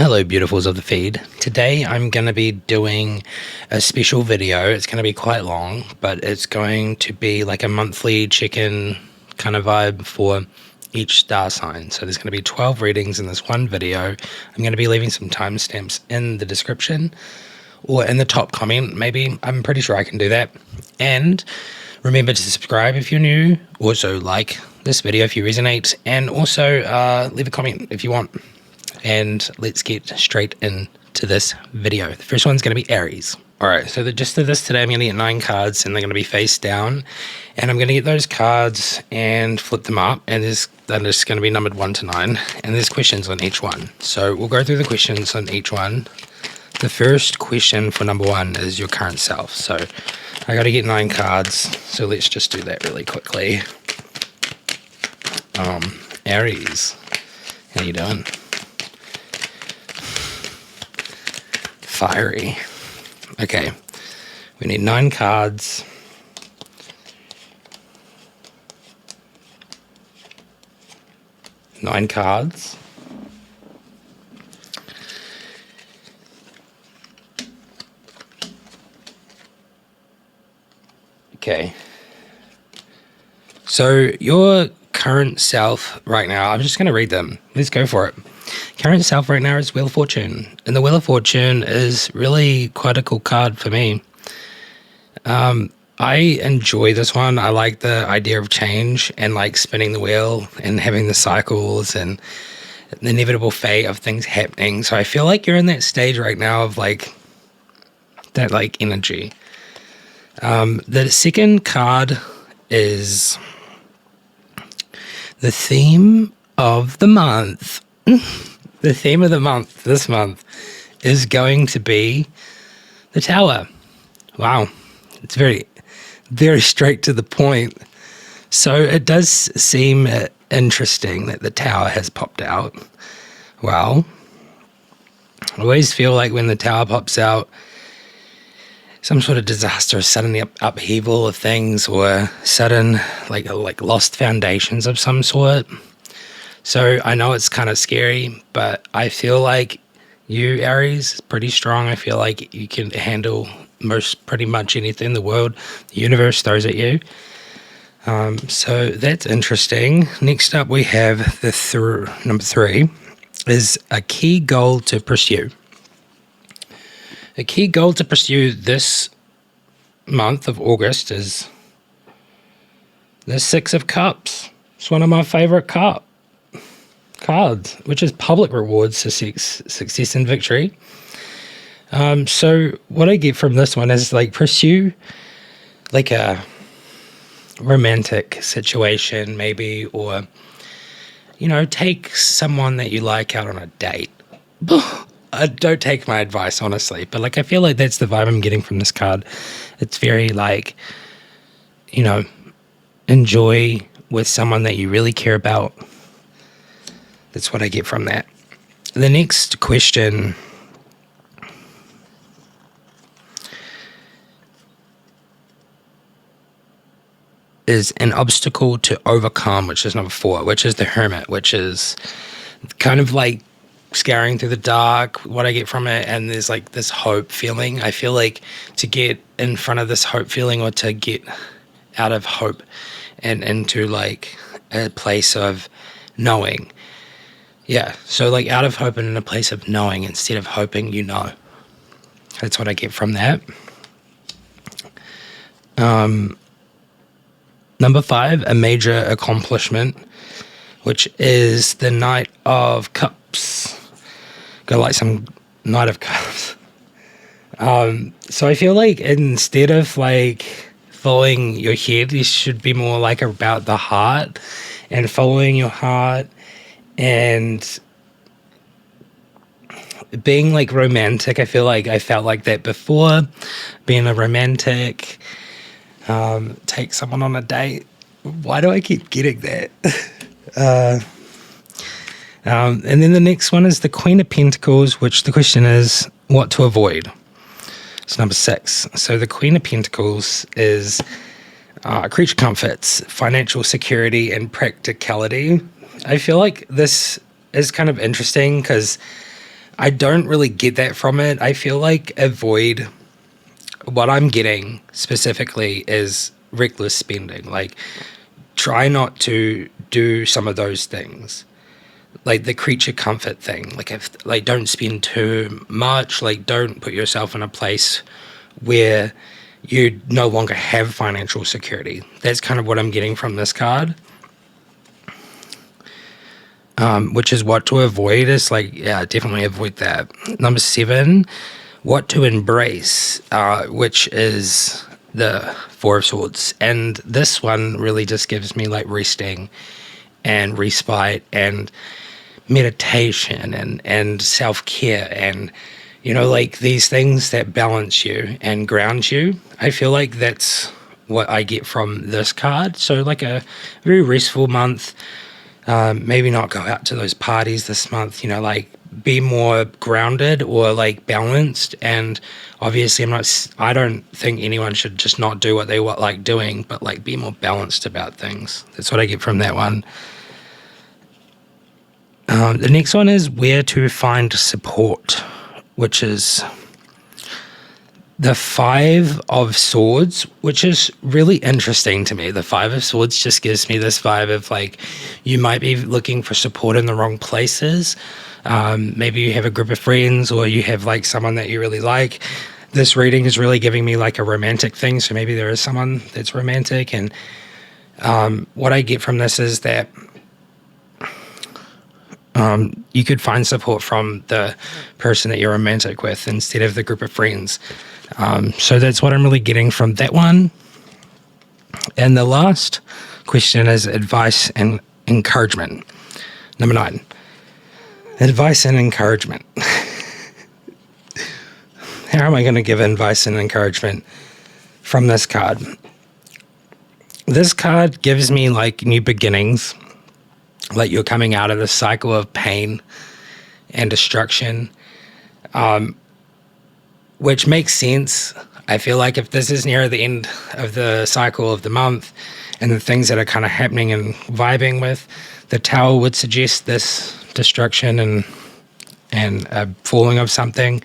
Hello, beautifuls of the feed. Today I'm going to be doing a special video. It's going to be quite long, but it's going to be like a monthly check-in kind of vibe for each star sign. So there's going to be 12 readings in this one video. I'm going to be leaving some timestamps in the description or in the top comment, maybe. I'm pretty sure I can do that. And remember to subscribe if you're new. Also like this video if you resonate, and also leave a comment if you want. And let's get straight into this video. The first one's going to be Aries. All right, so the gist of this today, I'm going to get 9 cards and they're going to be face down. And I'm going to get those cards and flip them up. And they're just going to be numbered 1 to 9. And there's questions on each one. So we'll go through the questions on each one. The first question for number 1 is your current self. So I got to get 9 cards. So let's just do that really quickly. Aries, how you doing? Fiery. Okay, we need 9 cards. Nine cards. Okay. So your current self right now, I'm just going to read them. Let's go for it. Current self right now is Wheel of Fortune. And the Wheel of Fortune is really quite a cool card for me. I enjoy this one. I like the idea of change and like spinning the wheel and having the cycles and the inevitable fate of things happening. So I feel like you're in that stage right now of like that like energy. The second card is the theme of the month. The theme of the month this month is going to be the Tower. Wow. It's very, very straight to the point. So it does seem interesting that the Tower has popped out. Well, I always feel like when the Tower pops out, some sort of disaster, sudden upheaval of things, or sudden like lost foundations of some sort. So I know it's kind of scary, but I feel like you, Aries, is pretty strong. I feel like you can handle pretty much anything the world, the universe throws at you. So that's interesting. Next up, we have the number 3 is a key goal to pursue. A key goal to pursue this month of August is the 6 of Cups. It's one of my favorite cards, which is public rewards, success and victory. So what I get from this one is like pursue like a romantic situation maybe, or, you know, take someone that you like out on a date. Don't take my advice, honestly, but like I feel like that's the vibe I'm getting from this card. It's very like, you know, enjoy with someone that you really care about. That's what I get from that. The next question is an obstacle to overcome, which is number 4, which is the Hermit, which is kind of like scouring through the dark, what I get from it. And there's like this hope feeling. I feel like to get in front of this hope feeling, or to get out of hope and into like a place of knowing. Yeah, so like out of hope and in a place of knowing instead of hoping, you know. That's what I get from that. Number 5, a major accomplishment, which is the Knight of Cups. Got like some Knight of Cups. So I feel like instead of like following your head, you should be more like about the heart and following your heart. And being like romantic, I feel like I felt like that before. Being a romantic, take someone on a date. Why do I keep getting that? And then the next one is the Queen of Pentacles, which the question is what to avoid. It's number 6. So the Queen of Pentacles is creature comforts, financial security, and practicality. I feel like this is kind of interesting because I don't really get that from it. I feel like avoid what I'm getting specifically is reckless spending. Like, try not to do some of those things, like the creature comfort thing. Like, if like, don't spend too much. Like, don't put yourself in a place where you no longer have financial security. That's kind of what I'm getting from this card. Which is what to avoid. Is like, yeah, definitely avoid that. Number 7, what to embrace, which is the Four of Swords. And this one really just gives me like resting and respite and meditation and self-care and, you know, like these things that balance you and ground you. I feel like that's what I get from this card. So like a very restful month. Maybe not go out to those parties this month, you know, like be more grounded or like balanced. And obviously I don't think anyone should just not do what they like doing, but like be more balanced about things. That's what I get from that one. The next one is where to find support, which is the Five of Swords, which is really interesting to me. The Five of Swords just gives me this vibe of like, you might be looking for support in the wrong places. Maybe you have a group of friends or you have like someone that you really like. This reading is really giving me like a romantic thing. So maybe there is someone that's romantic. And what I get from this is that you could find support from the person that you're romantic with instead of the group of friends. So that's what I'm really getting from that one. And the last question is advice and encouragement. Number 9, advice and encouragement. How am I going to give advice and encouragement from this card? This card gives me like new beginnings, like you're coming out of this cycle of pain and destruction, which makes sense. I feel like if this is near the end of the cycle of the month and the things that are kind of happening and vibing with, the Tower would suggest this destruction and a falling of something.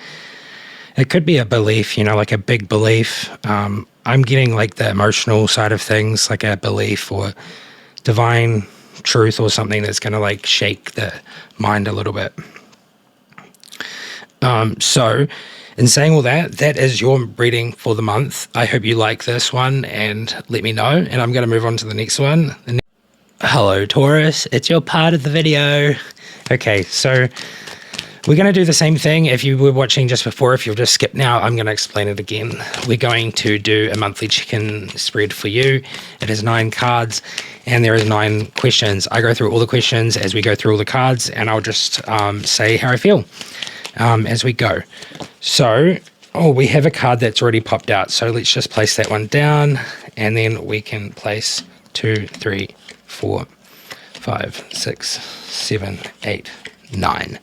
It could be a belief, you know, like a big belief. I'm getting like the emotional side of things, like a belief or divine truth or something that's going to like shake the mind a little bit. So in saying all that, that is your reading for the month. I hope you like this one and let me know. And I'm going to move on to the next one. Hello, Taurus. It's your part of the video. Okay, so we're going to do the same thing. If you were watching just before, if you'll just skip now, I'm going to explain it again. We're going to do a monthly check-in spread for you. It is 9 cards and there is 9 questions. I go through all the questions as we go through all the cards and I'll just say how I feel as we go. So, we have a card that's already popped out. So let's just place that one down and then we can place 2, 3, 4, 5, 6, 7, 8, 9.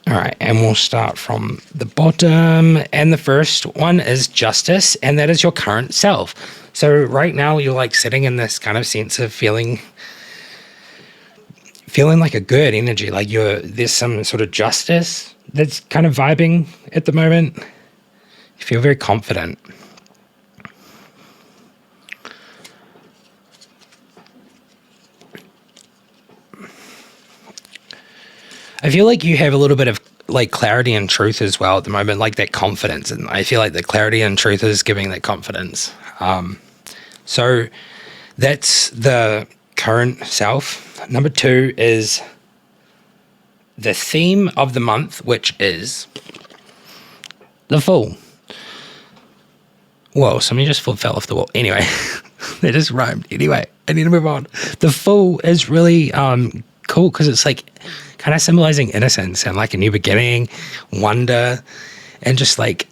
All right, and we'll start from the bottom. And the first one is Justice, and that is your current self. So right now you're like sitting in this kind of sense of feeling like a good energy, like there's some sort of justice that's kind of vibing at the moment. You feel very confident. I feel like you have a little bit of like clarity and truth as well at the moment, like that confidence. And I feel like the clarity and truth is giving that confidence. So that's the current self. Number 2 is the theme of the month, which is the Fool. Whoa, somebody just fell off the wall. Anyway, they just rhymed. Anyway, I need to move on. The Fool is really cool because it's like kind of symbolizing innocence and like a new beginning, wonder, and just like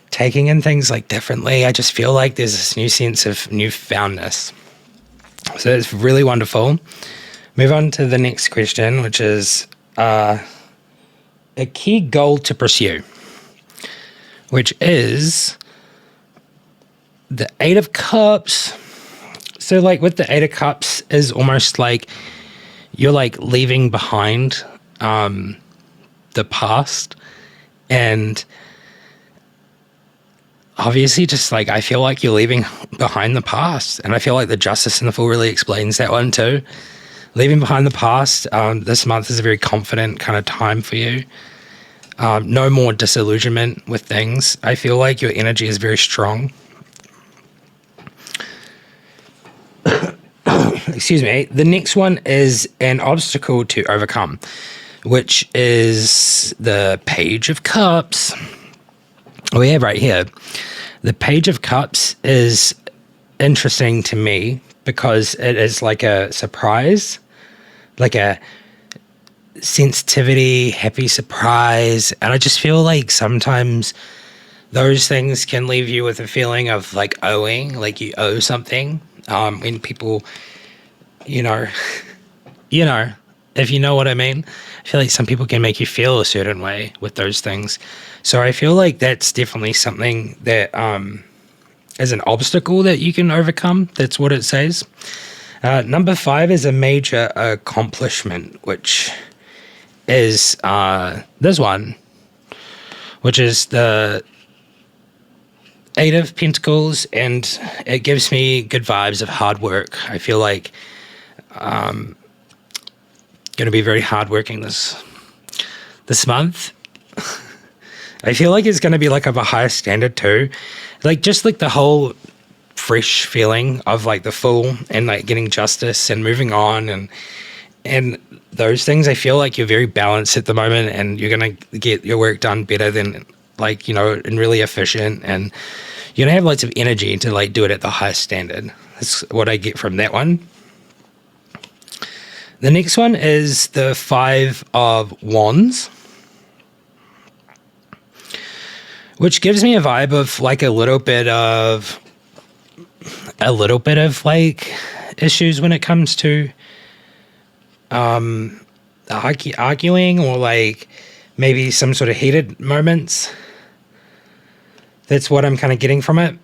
taking in things like differently. I just feel like there's this new sense of newfoundness. So it's really wonderful. Move on to the next question, which is a key goal to pursue, which is the 8 of Cups. So like with the 8 of Cups is almost like you're like leaving behind the past, and obviously just like I feel like you're leaving behind the past, and I feel like the Justice in the Fool really explains that one too. Leaving behind the past, this month is a very confident kind of time for you. No more disillusionment with things. I feel like your energy is very strong. Excuse me. The next one is an obstacle to overcome, which is the Page of Cups. We have right here. The Page of Cups is interesting to me because it is like a surprise, like a sensitivity, happy surprise. And I just feel like sometimes those things can leave you with a feeling of like owing, like you owe something. When people, you know, if you know what I mean, I feel like some people can make you feel a certain way with those things. So I feel like that's definitely something that is an obstacle that you can overcome. That's what it says. Number 5 is a major accomplishment, which is this one, which is the 8 of Pentacles, and it gives me good vibes of hard work. I feel like going to be very hardworking this month. I feel like it's going to be like of a higher standard too, like just like the whole fresh feeling of like the Fool and like getting justice and moving on and those things. I feel like you're very balanced at the moment, and you're going to get your work done better than like, and really efficient, and you're going to have lots of energy to like do it at the highest standard. That's what I get from that one. The next one is the 5 of Wands, which gives me a vibe of like a little bit of like issues when it comes to arguing, or like maybe some sort of heated moments. That's what I'm kind of getting from it.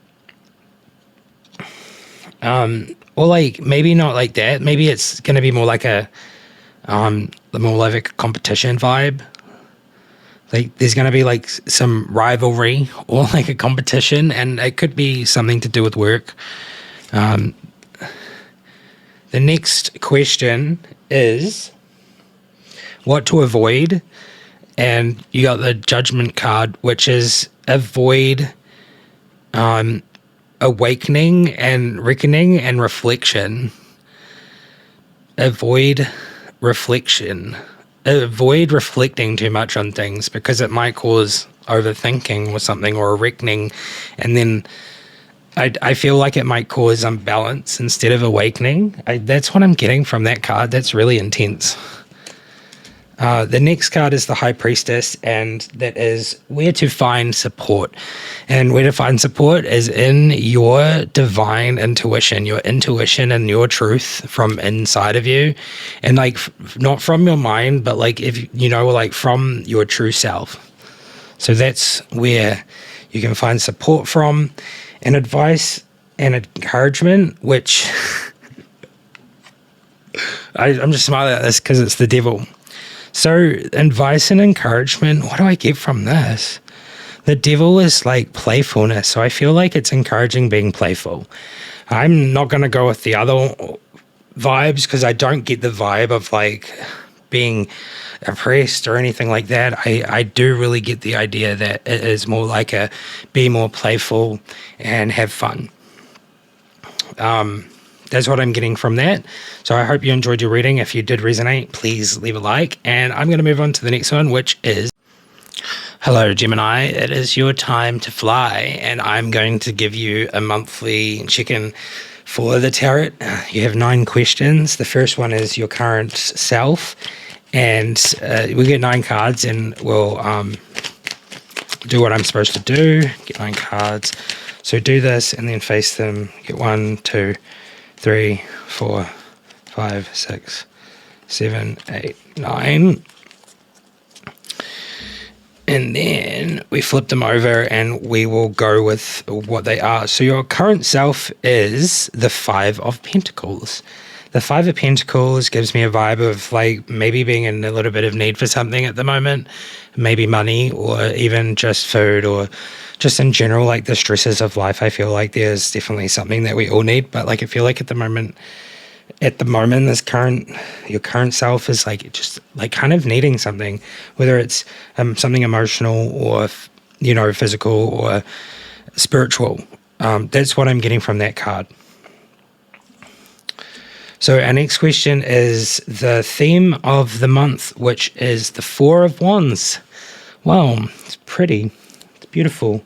Or like maybe not like that. Maybe it's going to be more like more like a competition vibe. Like there's going to be like some rivalry or like a competition, and it could be something to do with work. The next question is what to avoid, and you got the Judgment card, which is avoid awakening and reckoning and reflection. Avoid reflection. Avoid reflecting too much on things, because it might cause overthinking or something, or a reckoning, and then I feel like it might cause unbalance instead of awakening. That's what I'm getting from that card. That's really intense. The next card is the High Priestess, and that is where to find support. And where to find support is in your divine intuition, and your truth from inside of you. And like, not from your mind, but like, if like from your true self. So that's where you can find support from, and advice and encouragement, which I'm just smiling at this because it's the devil. So advice and encouragement, what do I get from this? The devil is like playfulness. So I feel like it's encouraging being playful. I'm not going to go with the other vibes, because I don't get the vibe of like being oppressed or anything like that. I do really get the idea that it is more like be more playful and have fun. That's what I'm getting from that. So I hope you enjoyed your reading. If you did resonate, please leave a like. And I'm going to move on to the next one, which is, hello, Gemini. It is your time to fly. And I'm going to give you a monthly check-in for the tarot. You have 9 questions. The first one is your current self. And we get 9 cards, and we'll do what I'm supposed to do. Get 9 cards. So do this and then face them. Get 1, 2, 3, 4, 5, 6, 7, 8, 9. And then we flip them over and we will go with what they are. So your current self is the 5 of Pentacles. The Five of Pentacles gives me a vibe of like maybe being in a little bit of need for something at the moment, maybe money or even just food or just in general, like the stresses of life. I feel like there's definitely something that we all need, but like I feel like at the moment, your current self is like just like kind of needing something, whether it's something emotional or physical or spiritual. That's what I'm getting from that card. So our next question is the theme of the month, which is the Four of Wands. Wow, it's pretty. It's beautiful.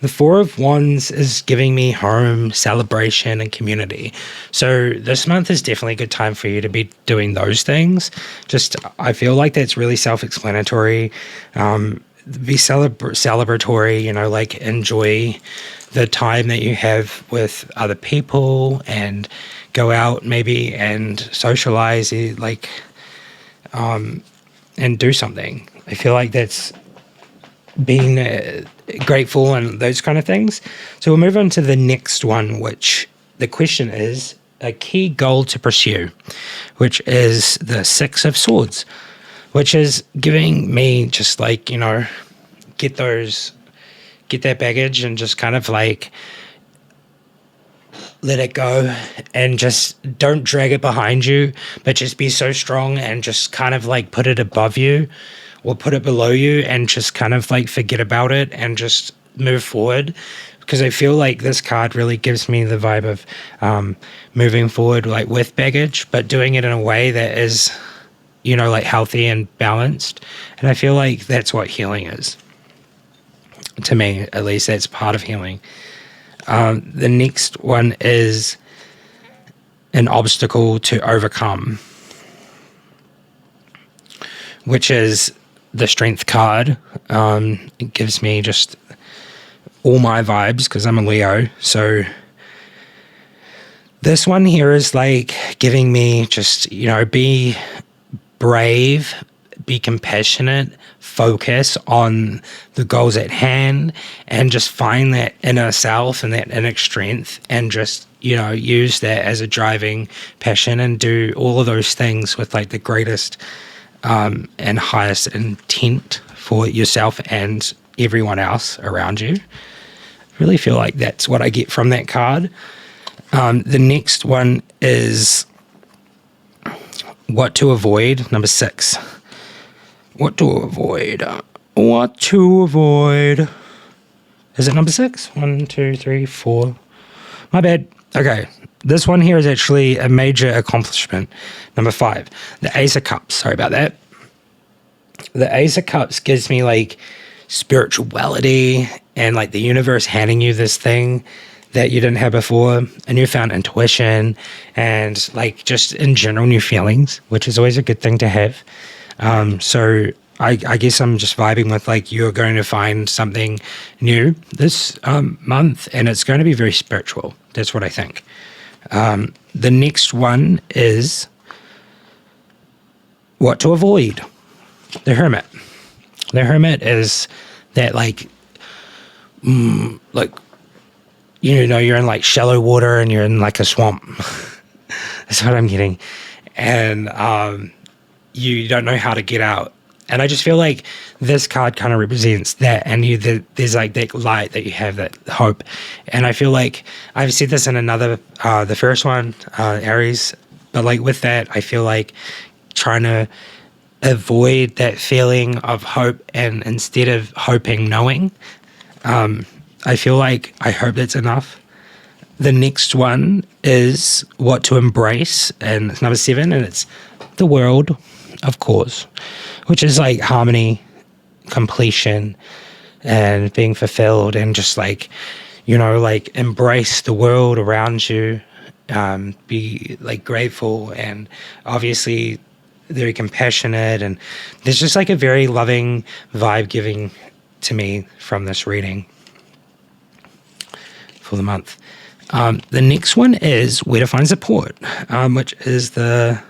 The Four of Wands is giving me home, celebration, and community. So this month is definitely a good time for you to be doing those things. Just, I feel like that's really self-explanatory. Be celebratory, like enjoy the time that you have with other people and go out maybe and socialize, and do something. I feel like that's being grateful and those kind of things. So we'll move on to the next one, which the question is a key goal to pursue, which is the Six of Swords, which is giving me just like, get that baggage and just kind of like let it go and just don't drag it behind you, but just be so strong and just kind of like put it above you or put it below you and just kind of like forget about it and just move forward. Because I feel like this card really gives me the vibe of moving forward like with baggage, but doing it in a way that is, like healthy and balanced. And I feel like that's what healing is. To me, at least, that's part of healing. The next one is an obstacle to overcome, which is the Strength card. It gives me just all my vibes because I'm a Leo. So this one here is like giving me just, be brave, be compassionate, focus on the goals at hand, and just find that inner self and that inner strength and just, use that as a driving passion and do all of those things with like the greatest and highest intent for yourself and everyone else around you. I really feel like that's what I get from that card. The next one is what to avoid, number 6. What to avoid? What to avoid? Is it number 6? 1, 2, 3, 4. My bad. Okay. This one here is actually a major accomplishment. Number 5. The Ace of Cups. Sorry about that. The Ace of Cups gives me like spirituality and like the universe handing you this thing that you didn't have before, a newfound intuition and like just in general new feelings, which is always a good thing to have. So I guess I'm just vibing with like you're going to find something new this month and it's going to be very spiritual. That's what I think. The next one is what to avoid. The Hermit. The Hermit is that like you're in like shallow water and you're in like a swamp. That's what I'm getting. And you don't know how to get out. And I just feel like this card kind of represents that. And there's like that light that you have, that hope. And I feel like I've said this in another, the first one, Aries. But like with that, I feel like trying to avoid that feeling of hope and instead of hoping, knowing. I feel like I hope that's enough. The next one is what to embrace. And it's number 7. And it's the world. Of course, which is like harmony, completion, and being fulfilled, and just like, like embrace the world around you, be like grateful and obviously very compassionate. And there's just like a very loving vibe giving to me from this reading for the month. The next one is where to find support, which is the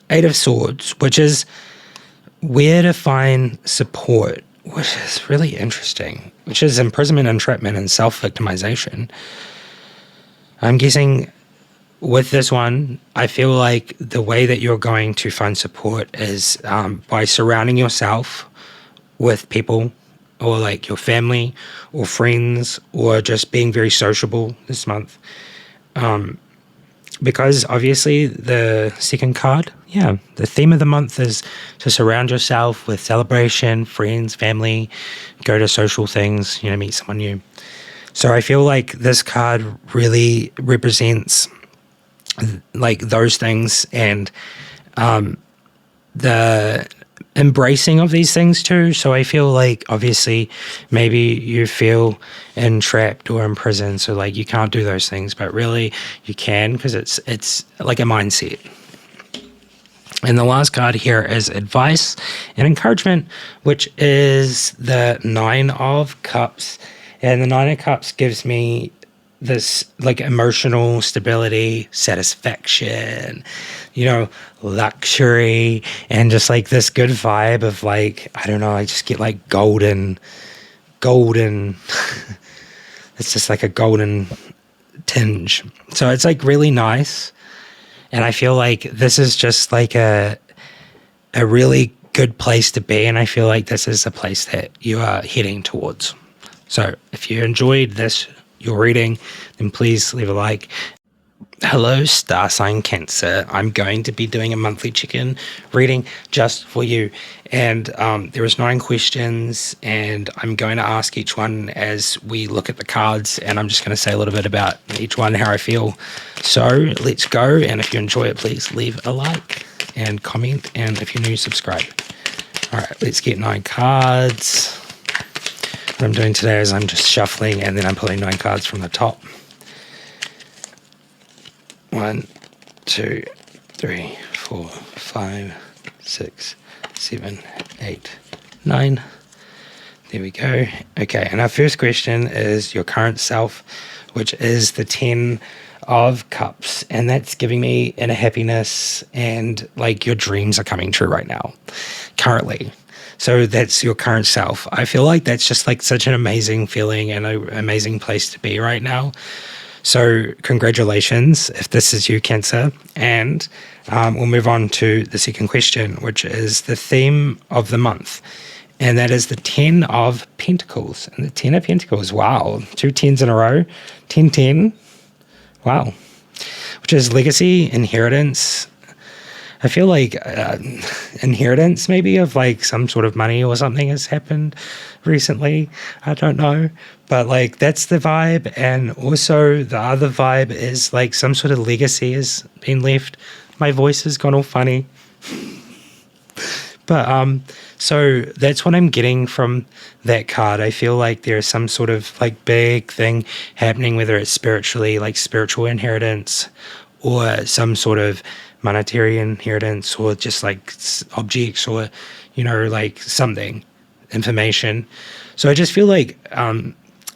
Eight of Swords, which is where to find support, which is really interesting, which is imprisonment, entrapment, and self-victimization. I'm guessing with this one, I feel like the way that you're going to find support is by surrounding yourself with people or like your family or friends or just being very sociable this month. Because obviously the second card, yeah, the theme of the month is to surround yourself with celebration, friends, family, go to social things, meet someone new. So I feel like this card really represents like those things and the embracing of these things too. So I feel like obviously maybe you feel entrapped or imprisoned, so like you can't do those things, but really you can, because it's like a mindset. And the last card here is advice and encouragement, which is the Nine of Cups. And the Nine of Cups gives me this like emotional stability, satisfaction, luxury, and just like this good vibe of like, I don't know, I just get like golden. It's just like a golden tinge. So it's like really nice. And I feel like this is just like a really good place to be. And I feel like this is a place that you are heading towards. So if you enjoyed your reading, then please leave a like. Hello, star sign Cancer. I'm going to be doing a monthly check-in reading just for you. And there is 9 questions, and I'm going to ask each one as we look at the cards, and I'm just going to say a little bit about each one, how I feel. So let's go, and if you enjoy it, please leave a like and comment, and if you're new, subscribe. All right, let's get 9 cards. What I'm doing today is I'm just shuffling, and then I'm pulling 9 cards from the top. 1, 2, 3, 4, 5, 6, 7, 8, 9. There we go. Okay, and our first question is your current self, which is the 10 of Cups, and that's giving me inner happiness and like your dreams are coming true right now, currently. So that's your current self. I feel like that's just like such an amazing feeling and an amazing place to be right now. So congratulations if this is you, Cancer. And we'll move on to the second question, which is the theme of the month. And that is the 10 of Pentacles. And the 10 of Pentacles, wow, 2 10s in a row, 10, 10, wow. Which is legacy, inheritance. I feel like inheritance maybe of like some sort of money or something has happened recently. I don't know. But like that's the vibe. And also the other vibe is like some sort of legacy has been left. My voice has gone all funny. But so that's what I'm getting from that card. I feel like there's some sort of like big thing happening, whether it's spiritually, like spiritual inheritance, or some sort of monetary inheritance, or just like objects, or like something, information. So I just feel like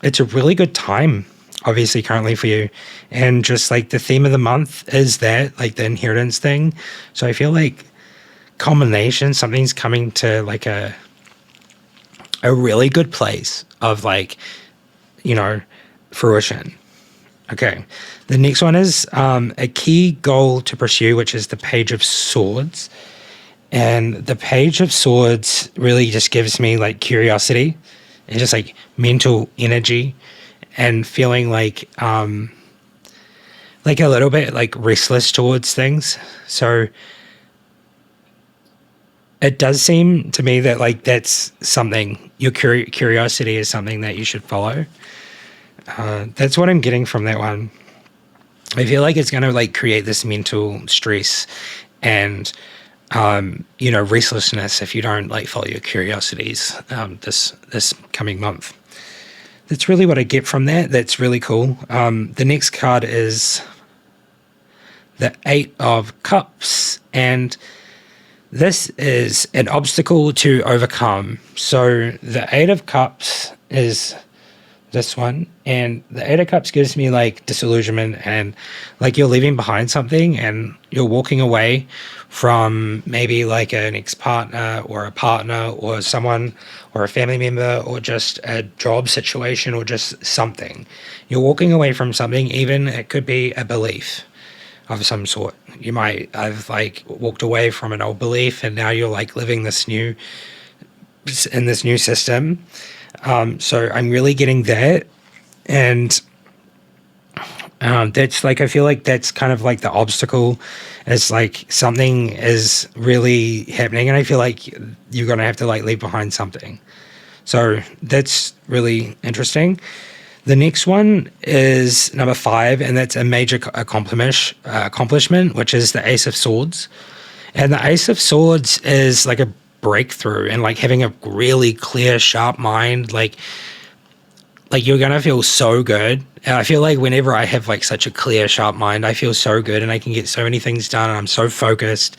it's a really good time, obviously, currently for you. And just like the theme of the month is that, like the inheritance thing. So I feel like culmination, something's coming to like a really good place of like, fruition. Okay. The next one is a key goal to pursue, which is the Page of Swords. And the Page of Swords really just gives me like curiosity and just like mental energy and feeling like a little bit like restless towards things. So it does seem to me that like that's something, your curiosity is something that you should follow. That's what I'm getting from that one. I feel like it's going to like create this mental stress and restlessness if you don't like follow your curiosities this coming month. That's really what I get from that. That's really cool. The next card is the 8 of Cups, and this is an obstacle to overcome. So the 8 of Cups is this one, and the 8 of Cups gives me like disillusionment and like you're leaving behind something and you're walking away from maybe like an ex-partner or a partner or someone or a family member or just a job situation or just something. You're walking away from something, even it could be a belief of some sort. You might have like walked away from an old belief and now you're like living this new in this new system. So I'm really getting that. And that's like, I feel like that's kind of like the obstacle is like something is really happening. And I feel like you're going to have to like leave behind something. So that's really interesting. The next one is number 5, and that's a major accomplishment, which is the Ace of Swords. And the Ace of Swords is like a breakthrough and like having a really clear, sharp mind. Like you're going to feel so good. And I feel like whenever I have like such a clear, sharp mind, I feel so good and I can get so many things done and I'm so focused.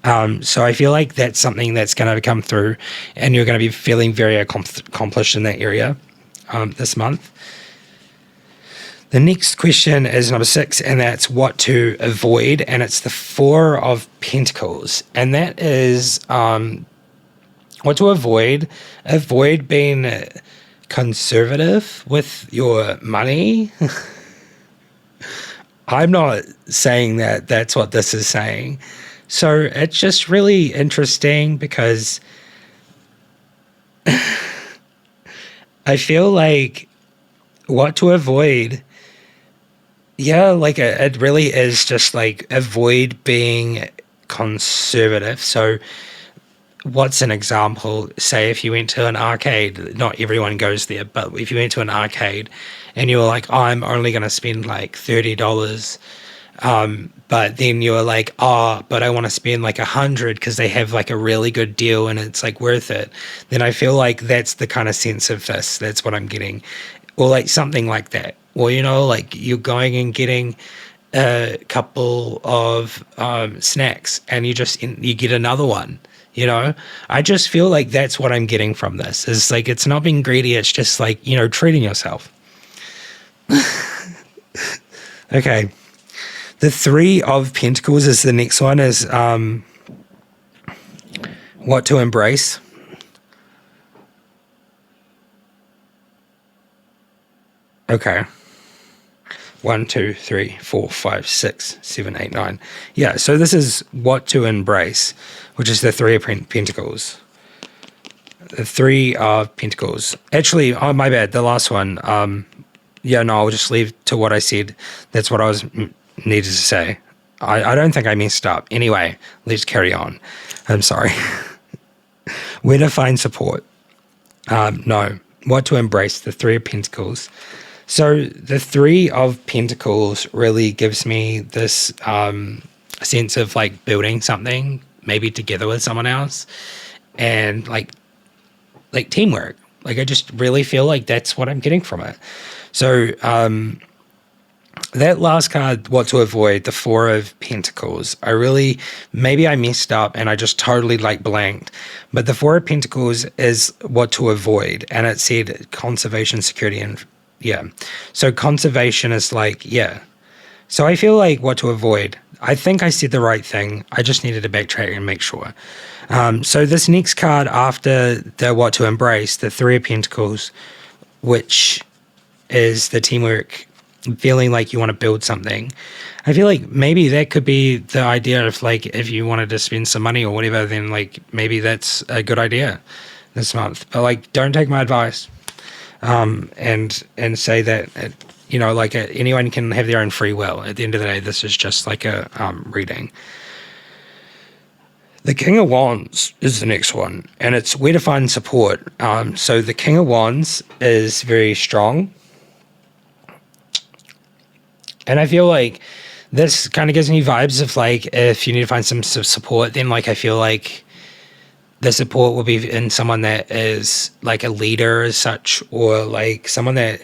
So I feel like that's something that's going to come through and you're going to be feeling very accomplished in that area this month. The next question is number 6, and that's what to avoid, and it's the 4 of Pentacles. And that is what to avoid. Avoid being conservative with your money. I'm not saying that that's what this is saying. So it's just really interesting because I feel like what to avoid, yeah, like it really is just like avoid being conservative. So what's an example? Say if you went to an arcade, not everyone goes there, but if you went to an arcade and you were like, oh, I'm only going to spend like $30, but then you were like, oh, but I want to spend like 100 because they have like a really good deal and it's like worth it. Then I feel like that's the kind of sense of this. That's what I'm getting. Or like something like that. Or, you know, like you're going and getting a couple of snacks and you get another one. You know, I just feel like that's what I'm getting from this. Is like it's not being greedy. It's just like, you know, treating yourself. Okay. The 3 of Pentacles is the next one, is what to embrace. Okay. 1, 2, 3, 4, 5, 6, 7, 8, 9. Yeah, so this is what to embrace, which is the 3 of Pentacles. The 3 of Pentacles. Actually, oh, my bad, the last one. Yeah, no, I'll just leave to what I said. That's what I was needed to say. I don't think I messed up. Anyway, let's carry on. I'm sorry. Where to find support? No. What to embrace? The 3 of Pentacles. So the 3 of Pentacles really gives me this sense of like building something, maybe together with someone else, and like teamwork. Like I just really feel like that's what I'm getting from it. So that last card, what to avoid, the 4 of Pentacles, maybe I messed up and I just totally like blanked. But the 4 of Pentacles is what to avoid. And it said conservation, security, and yeah. So conservation is like, yeah. So I feel like what to avoid. I think I said the right thing. I just needed to backtrack and make sure. So this next card after the what to embrace, the 3 of Pentacles, which is the teamwork, feeling like you want to build something. I feel like maybe that could be the idea of like, if you wanted to spend some money or whatever, then like maybe that's a good idea this month. But like, don't take my advice. And say that, you know, like anyone can have their own free will. At the end of the day, this is just like a reading. The King of Wands is the next one, and it's where to find support. So the King of Wands is very strong. And I feel like this kind of gives me vibes of like, if you need to find some support, then like I feel like the support will be in someone that is like a leader as such, or like someone that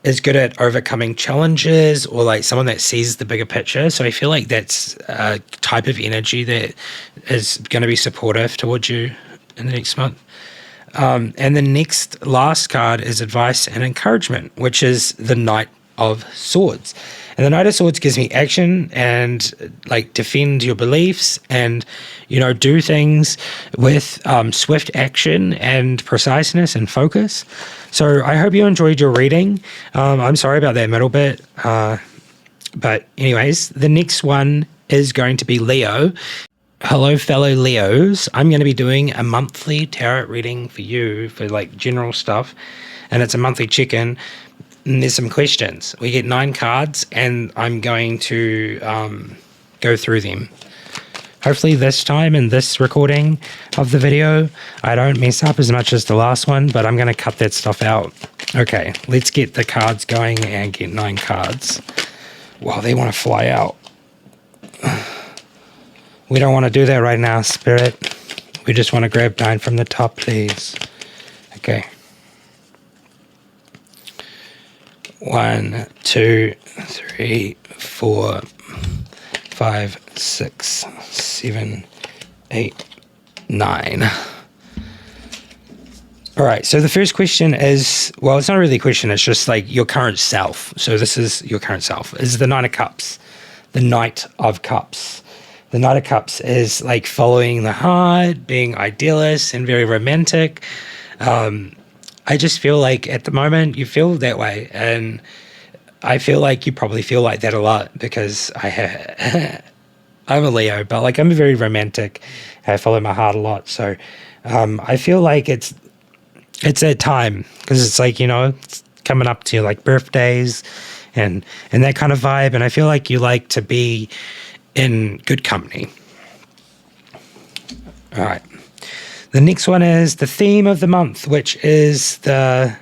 is good at overcoming challenges, or like someone that sees the bigger picture. So I feel like that's a type of energy that is going to be supportive towards you in the next month. And the last card is advice and encouragement, which is the Knight of Swords. And the Knight of Swords gives me action and like defend your beliefs and, you know, do things with swift action and preciseness and focus. So I hope you enjoyed your reading. I'm sorry about that middle bit. But anyways, the next one is going to be Leo. Hello, fellow Leos. I'm going to be doing a monthly tarot reading for you for like general stuff. And it's a monthly check-in. And there's some questions. We get 9 cards and I'm going to go through them. Hopefully this time in this recording of the video, I don't mess up as much as the last one, but I'm going to cut that stuff out. Okay, let's get the cards going and get 9 cards. Wow, they want to fly out. We don't want to do that right now, Spirit. We just want to grab 9 from the top, please. Okay. 1, 2, 3, 4, 5, 6, 7, 8, 9. All right, so the first question is, well, it's not really a question, it's just like your current self. So this is your current self. This is the Knight of Cups. The Knight of Cups. The Knight of Cups is like following the heart, being idealist and very romantic. I just feel like at the moment you feel that way. And I feel like you probably feel like that a lot because I'm a Leo, but like I'm very romantic. I follow my heart a lot. So I feel like it's that time because it's like, you know, it's coming up to like birthdays and that kind of vibe. And I feel like you like to be in good company. All right. The next one is the theme of the month, which is the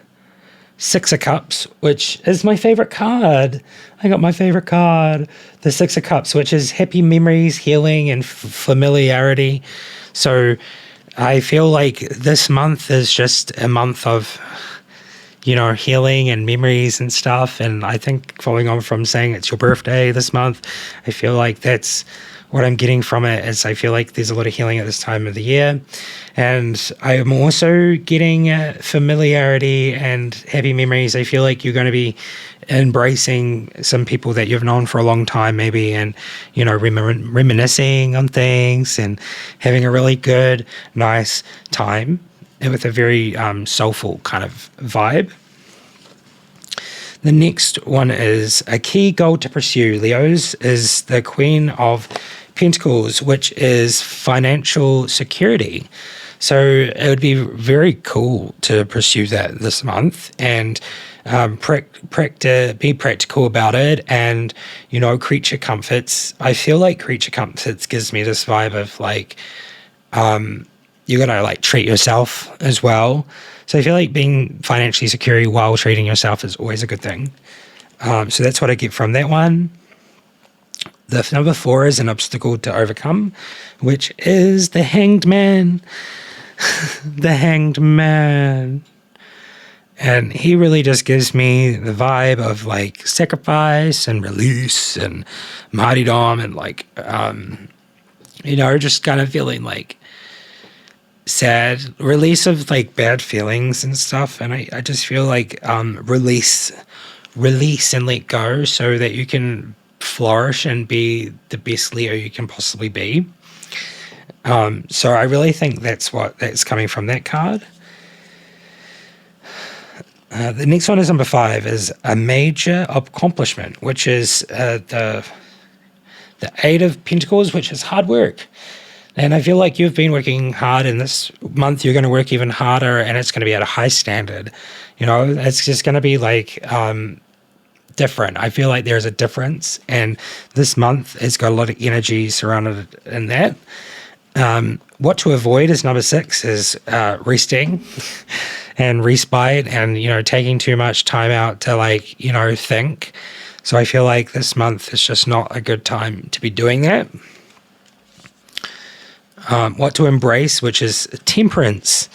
6 of Cups, which is my favorite card. I got my favorite card, the 6 of Cups, which is happy memories, healing, and familiarity. So I feel like this month is just a month of, you know, healing and memories and stuff. And I think following on from saying it's your birthday this month, I feel like that's what I'm getting from it is I feel like there's a lot of healing at this time of the year. And I'm also getting familiarity and happy memories. I feel like you're going to be embracing some people that you've known for a long time maybe and, you know, reminiscing on things and having a really good, nice time with a very soulful kind of vibe. The next one is a key goal to pursue, Leos, is the Queen of Pentacles, which is financial security. So it would be very cool to pursue that this month and be practical about it. And, you know, creature comforts. I feel like creature comforts gives me this vibe of like, you're going to like treat yourself as well. So I feel like being financially secure while treating yourself is always a good thing. So that's what I get from that one. The number 4 is an obstacle to overcome, which is the Hanged Man. The Hanged Man. And he really just gives me the vibe of like sacrifice and release and martyrdom and like, you know, just kind of feeling like sad, release of like bad feelings and stuff. And I just feel like release and let go so that you can flourish and be the best Leo you can possibly be. So I really think that's coming from that card. The next one is number 5 is a major accomplishment, which is the 8 of Pentacles, which is hard work. And I feel like you've been working hard, and this month you're going to work even harder, and it's going to be at a high standard. You know, it's just going to be like different. I feel like there's a difference, and this month has got a lot of energy surrounded in that. What to avoid is number 6 is resting and respite and, you know, taking too much time out to like, you know, think. So I feel like this month is just not a good time to be doing that. What to embrace, which is temperance.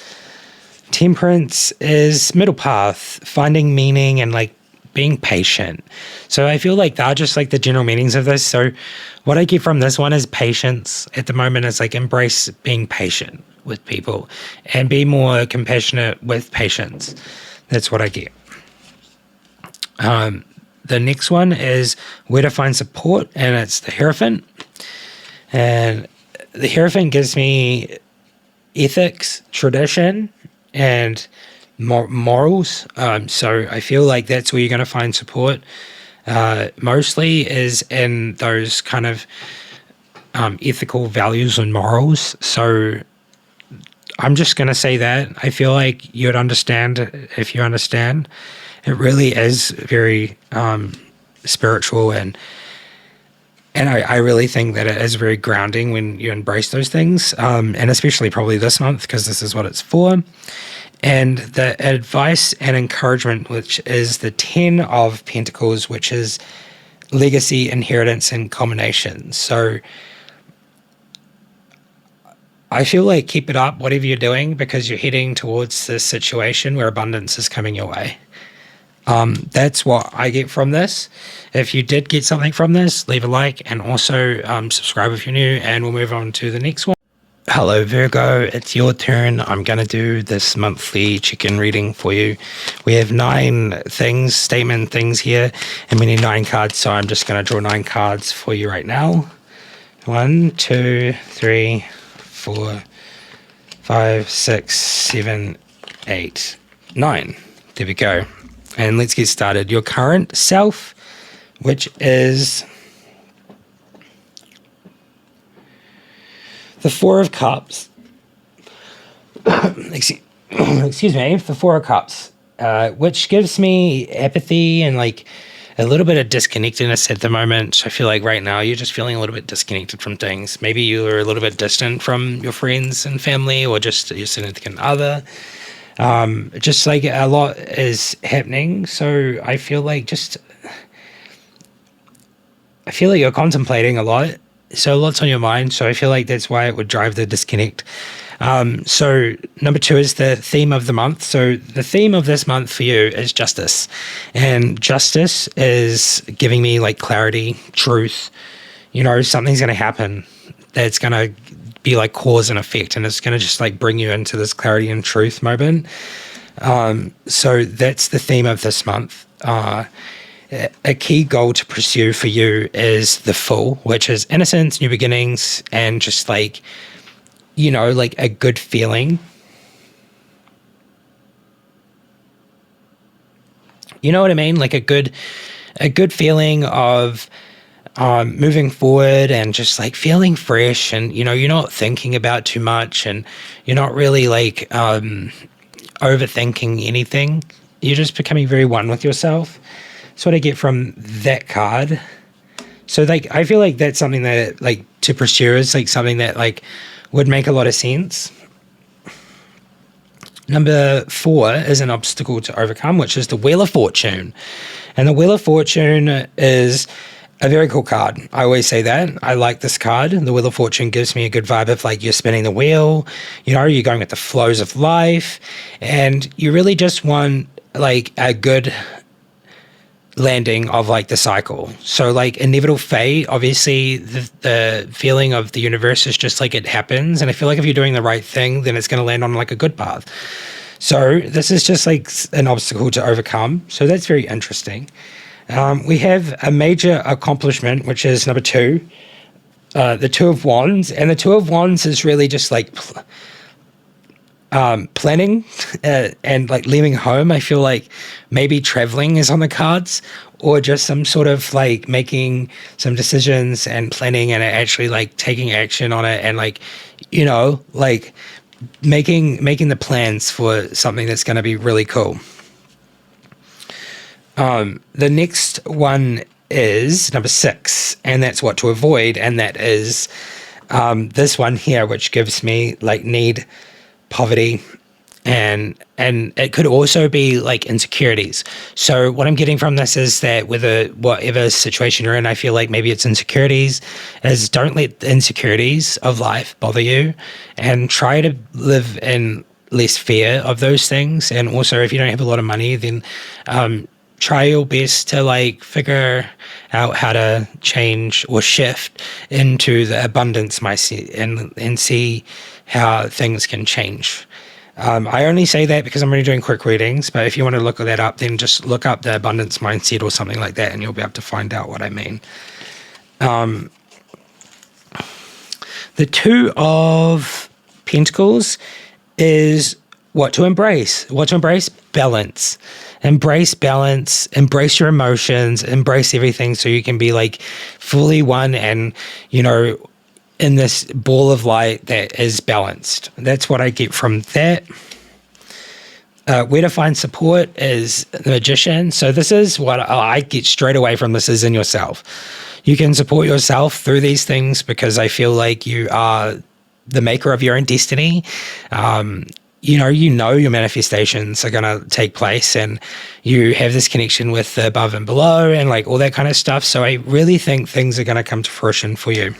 Temperance is middle path, finding meaning and like being patient. So I feel like they're just like the general meanings of this. So what I get from this one is patience. At the moment, it's like embrace being patient with people and be more compassionate with patience. That's what I get. The next one is where to find support, and it's the Hierophant. And the Hierophant gives me ethics, tradition, and morals. So I feel like that's where you're going to find support. mostly is in those kind of ethical values and morals. So I'm just going to say that. I feel like you'd understand if you understand. It really is very spiritual, and I really think that it is very grounding when you embrace those things, and especially probably this month because this is what it's for. And the advice and encouragement, which is the 10 of Pentacles, which is legacy, inheritance, and combination. So I feel like keep it up, whatever you're doing, because you're heading towards this situation where abundance is coming your way. That's what I get from this. If you did get something from this, leave a like and also subscribe if you're new, and we'll move on to the next one. Hello Virgo, it's your turn. I'm going to do this monthly check-in reading for you. We have 9 things, statement things here, and we need 9 cards, so I'm just going to draw 9 cards for you right now. 1, 2, 3, 4, 5, 6, 7, 8, 9. There we go. And let's get started. Your current self, which is the 4 of Cups. Excuse me, the 4 of Cups, which gives me apathy and like a little bit of disconnectedness at the moment. I feel like right now you're just feeling a little bit disconnected from things. Maybe you are a little bit distant from your friends and family, or just your significant other. Just like a lot is happening. So I feel like you're contemplating a lot. So lots on your mind. So I feel like that's why it would drive the disconnect. So number 2 is the theme of the month. So the theme of this month for you is justice. And justice is giving me like clarity, truth. You know, something's going to happen that's going to be like cause and effect, and it's going to just like bring you into this clarity and truth moment. So that's the theme of this month. A key goal to pursue for you is the Fool, which is innocence, new beginnings, and just like, you know, like a good feeling. You know what I mean? Like a good feeling of moving forward and just like feeling fresh, and you know, you're not thinking about too much, and you're not really like overthinking anything. You're just becoming very one with yourself. That's what I get from that card. So like I feel like that's something that like to pursue is like something that like would make a lot of sense. Number 4 is an obstacle to overcome, which is the Wheel of Fortune. And the Wheel of Fortune is a very cool card. I always say that. I like this card. The Wheel of Fortune gives me a good vibe of like you're spinning the wheel, you know, you're going with the flows of life, and you really just want like a good landing of like the cycle. So like inevitable fate, obviously the feeling of the universe is just like it happens, and I feel like if you're doing the right thing, then it's going to land on like a good path. So this is just like an obstacle to overcome. So that's very interesting. We have a major accomplishment, which is number 2, the 2 of Wands. And the 2 of Wands is really just like planning and like leaving home. I feel like maybe traveling is on the cards, or just some sort of like making some decisions and planning and actually like taking action on it, and like, you know, like making the plans for something that's going to be really cool. The next one is number 6, and that's what to avoid, and that is this one here, which gives me like need, poverty, and it could also be like insecurities. So what I'm getting from this is that whatever situation you're in, I feel like maybe it's insecurities, is don't let the insecurities of life bother you, and try to live in less fear of those things. And also, if you don't have a lot of money, then try your best to like figure out how to change or shift into the abundance mindset, and see how things can change. I only say that because I'm only doing quick readings, but if you want to look that up, then just look up the abundance mindset or something like that, and you'll be able to find out what I mean. The 2 of Pentacles is what to embrace? Balance. Embrace balance, embrace your emotions, embrace everything so you can be like fully one and, in this ball of light that is balanced. That's what I get from that. Where to find support is the Magician. So this is what I get straight away from this is in yourself. You can support yourself through these things because I feel like you are the maker of your own destiny. You know your manifestations are going to take place and you have this connection with the above and below and like all that kind of stuff. So I really think things are going to come to fruition for you.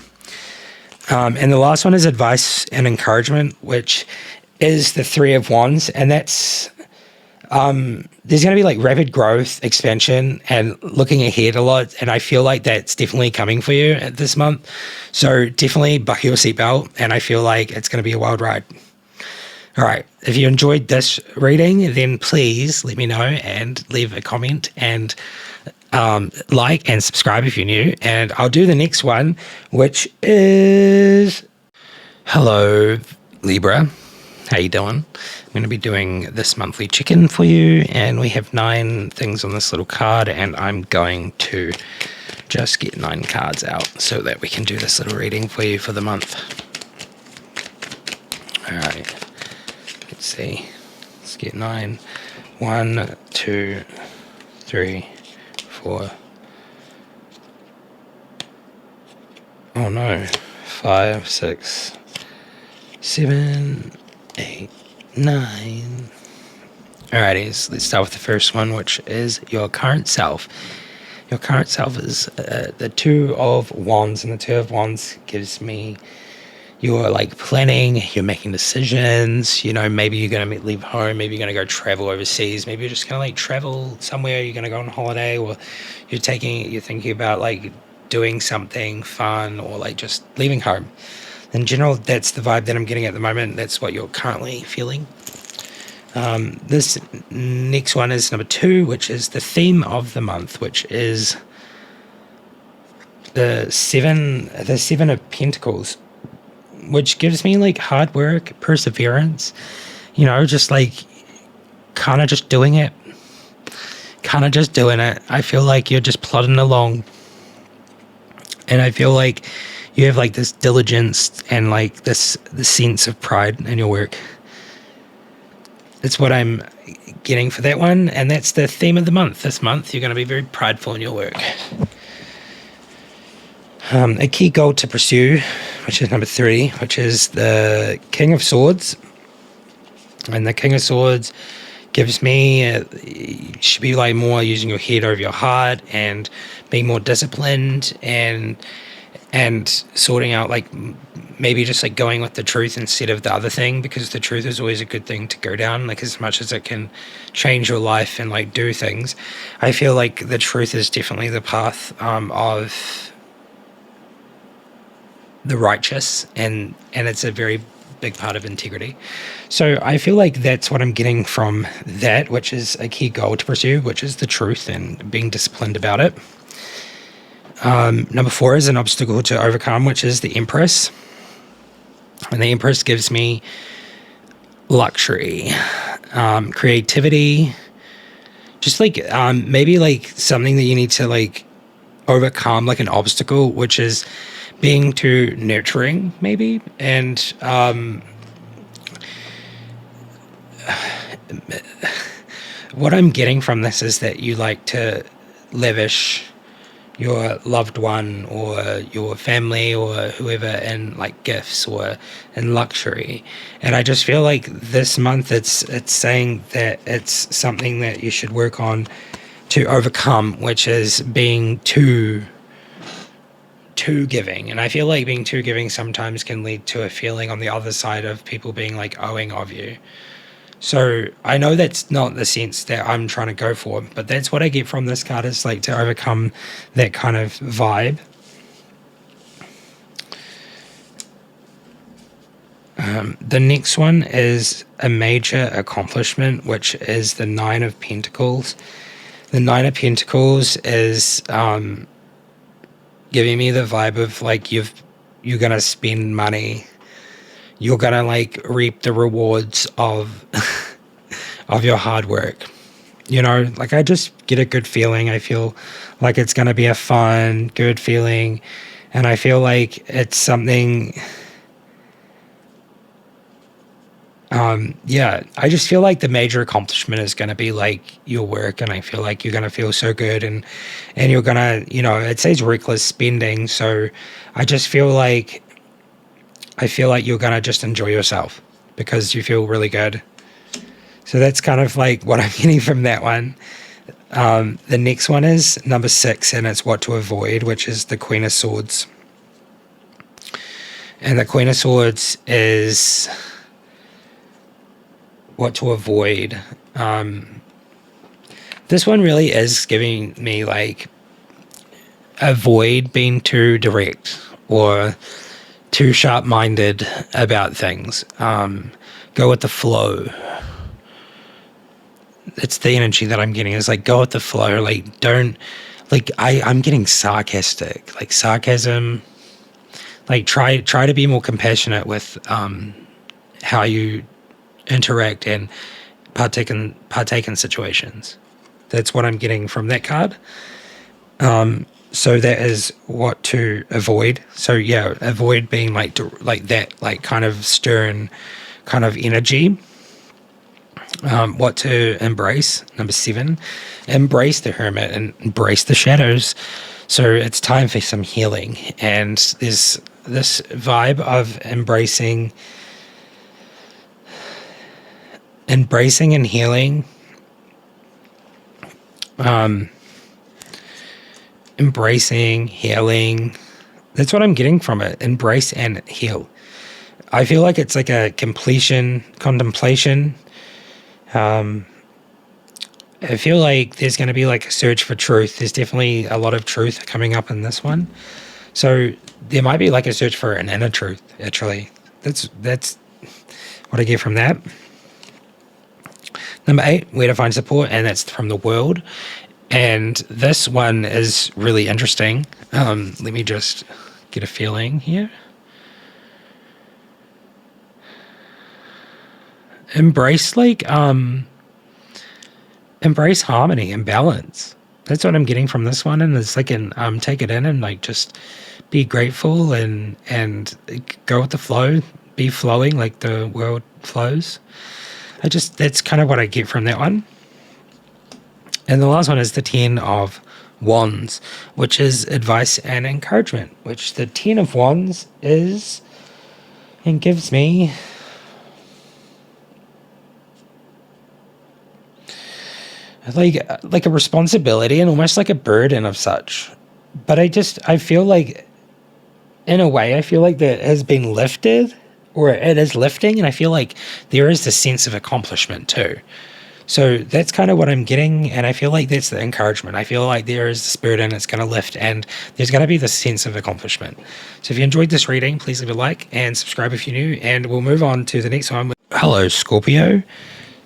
And the last one is advice and encouragement, which is the Three of Wands. And that's, there's going to be like rapid growth, expansion, and looking ahead a lot. And I feel like that's definitely coming for you this month. So definitely buckle your seatbelt. And I feel like it's going to be a wild ride. All right. If you enjoyed this reading, then please let me know and leave a comment and like and subscribe if you're new. And I'll do the next one, which is hello, Libra. How you doing? I'm going to be doing this monthly check-in for you, and we have 9 things on this little card, and I'm going to just get 9 cards out so that we can do this little reading for you for the month. All right. Let's see. Let's get 9. 1, 2, 3, 4. Oh no. 5, 6, 7, 8, 9. Alrighties, let's start with the first one, which is your current self. Your current self is the Two of Wands, and the Two of Wands gives me you're like planning, you're making decisions, maybe you're going to leave home, maybe you're going to go travel overseas, maybe you're just going to like travel somewhere, you're going to go on holiday, or you're thinking about like doing something fun or like just leaving home. In general, that's the vibe that I'm getting at the moment. That's what you're currently feeling. This next one is number 2, which is the theme of the month, which is the seven of Pentacles, which gives me like hard work, perseverance, just like kind of just doing it. I feel like you're just plodding along. And I feel like you have like this diligence and like this sense of pride in your work. That's what I'm getting for that one. And that's the theme of the month. This month, you're going to be very prideful in your work. A key goal to pursue, which is number 3, which is the King of Swords. And the King of Swords gives me, you should be like more using your head over your heart and being more disciplined and sorting out like maybe just like going with the truth instead of the other thing, because the truth is always a good thing to go down, like as much as it can change your life and like do things. I feel like the truth is definitely the path of the righteous, and it's a very big part of integrity. So I feel like that's what I'm getting from that, which is a key goal to pursue, which is the truth and being disciplined about it. Number 4 is an obstacle to overcome, which is the Empress. And the Empress gives me luxury, creativity, just like maybe like something that you need to like overcome, like an obstacle, which is being too nurturing maybe. And what I'm getting from this is that you like to lavish your loved one or your family or whoever in like gifts or in luxury. And I just feel like this month it's saying that it's something that you should work on to overcome, which is being too giving. And I feel like being too giving sometimes can lead to a feeling on the other side of people being like owing of you. So I know that's not the sense that I'm trying to go for, but that's what I get from this card, is like to overcome that kind of vibe. The next one is a major accomplishment, which is the 9 of Pentacles. The 9 of Pentacles is giving me the vibe of like you're going to spend money. You're going to like reap the rewards of of your hard work. You know, like I just get a good feeling. I feel like it's going to be a fun, good feeling. And I feel like it's something, yeah, I just feel like the major accomplishment is going to be like your work. And I feel like you're going to feel so good and you're going to, you know, it says reckless spending. So I just feel like, you're going to just enjoy yourself because you feel really good. So that's kind of like what I'm getting from that one. The next one is number 6, and it's what to avoid, which is the Queen of Swords. And the Queen of Swords is what to avoid. This one really is giving me like avoid being too direct or too sharp-minded about things. Go with the flow. It's the energy that I'm getting. Is like go with the flow. Like don't like I'm getting sarcastic. Like sarcasm. Like try to be more compassionate with how you interact and partake in situations. That's what I'm getting from that card. So that is what to avoid. So yeah, avoid being like that, like kind of stern kind of energy. What to embrace, number 7, embrace the Hermit and embrace the shadows. So it's time for some healing, and there's this vibe of embracing and healing. Embracing, healing. That's what I'm getting from it. Embrace and heal. I feel like it's like a contemplation. I feel like there's going to be like a search for truth. There's definitely a lot of truth coming up in this one. So there might be like a search for an inner truth, actually. That's what I get from that. Number 8, where to find support, and that's from the world. And this one is really interesting. Let me just get a feeling here. Embrace harmony and balance. That's what I'm getting from this one. And it's like take it in and like just be grateful and go with the flow, be flowing like the world flows. That's kind of what I get from that one. And the last one is the 10 of Wands, which is advice and encouragement, which the 10 of Wands is and gives me like a responsibility and almost like a burden of such. But I feel like, in a way, I feel like that has been lifted, or it is lifting, and I feel like there is this sense of accomplishment too. So that's kind of what I'm getting, and I feel like that's the encouragement. I feel like there is this burden, it's going to lift, and there's going to be this sense of accomplishment. So if you enjoyed this reading, please leave a like and subscribe if you're new, and we'll move on to the next one. Hello, Scorpio.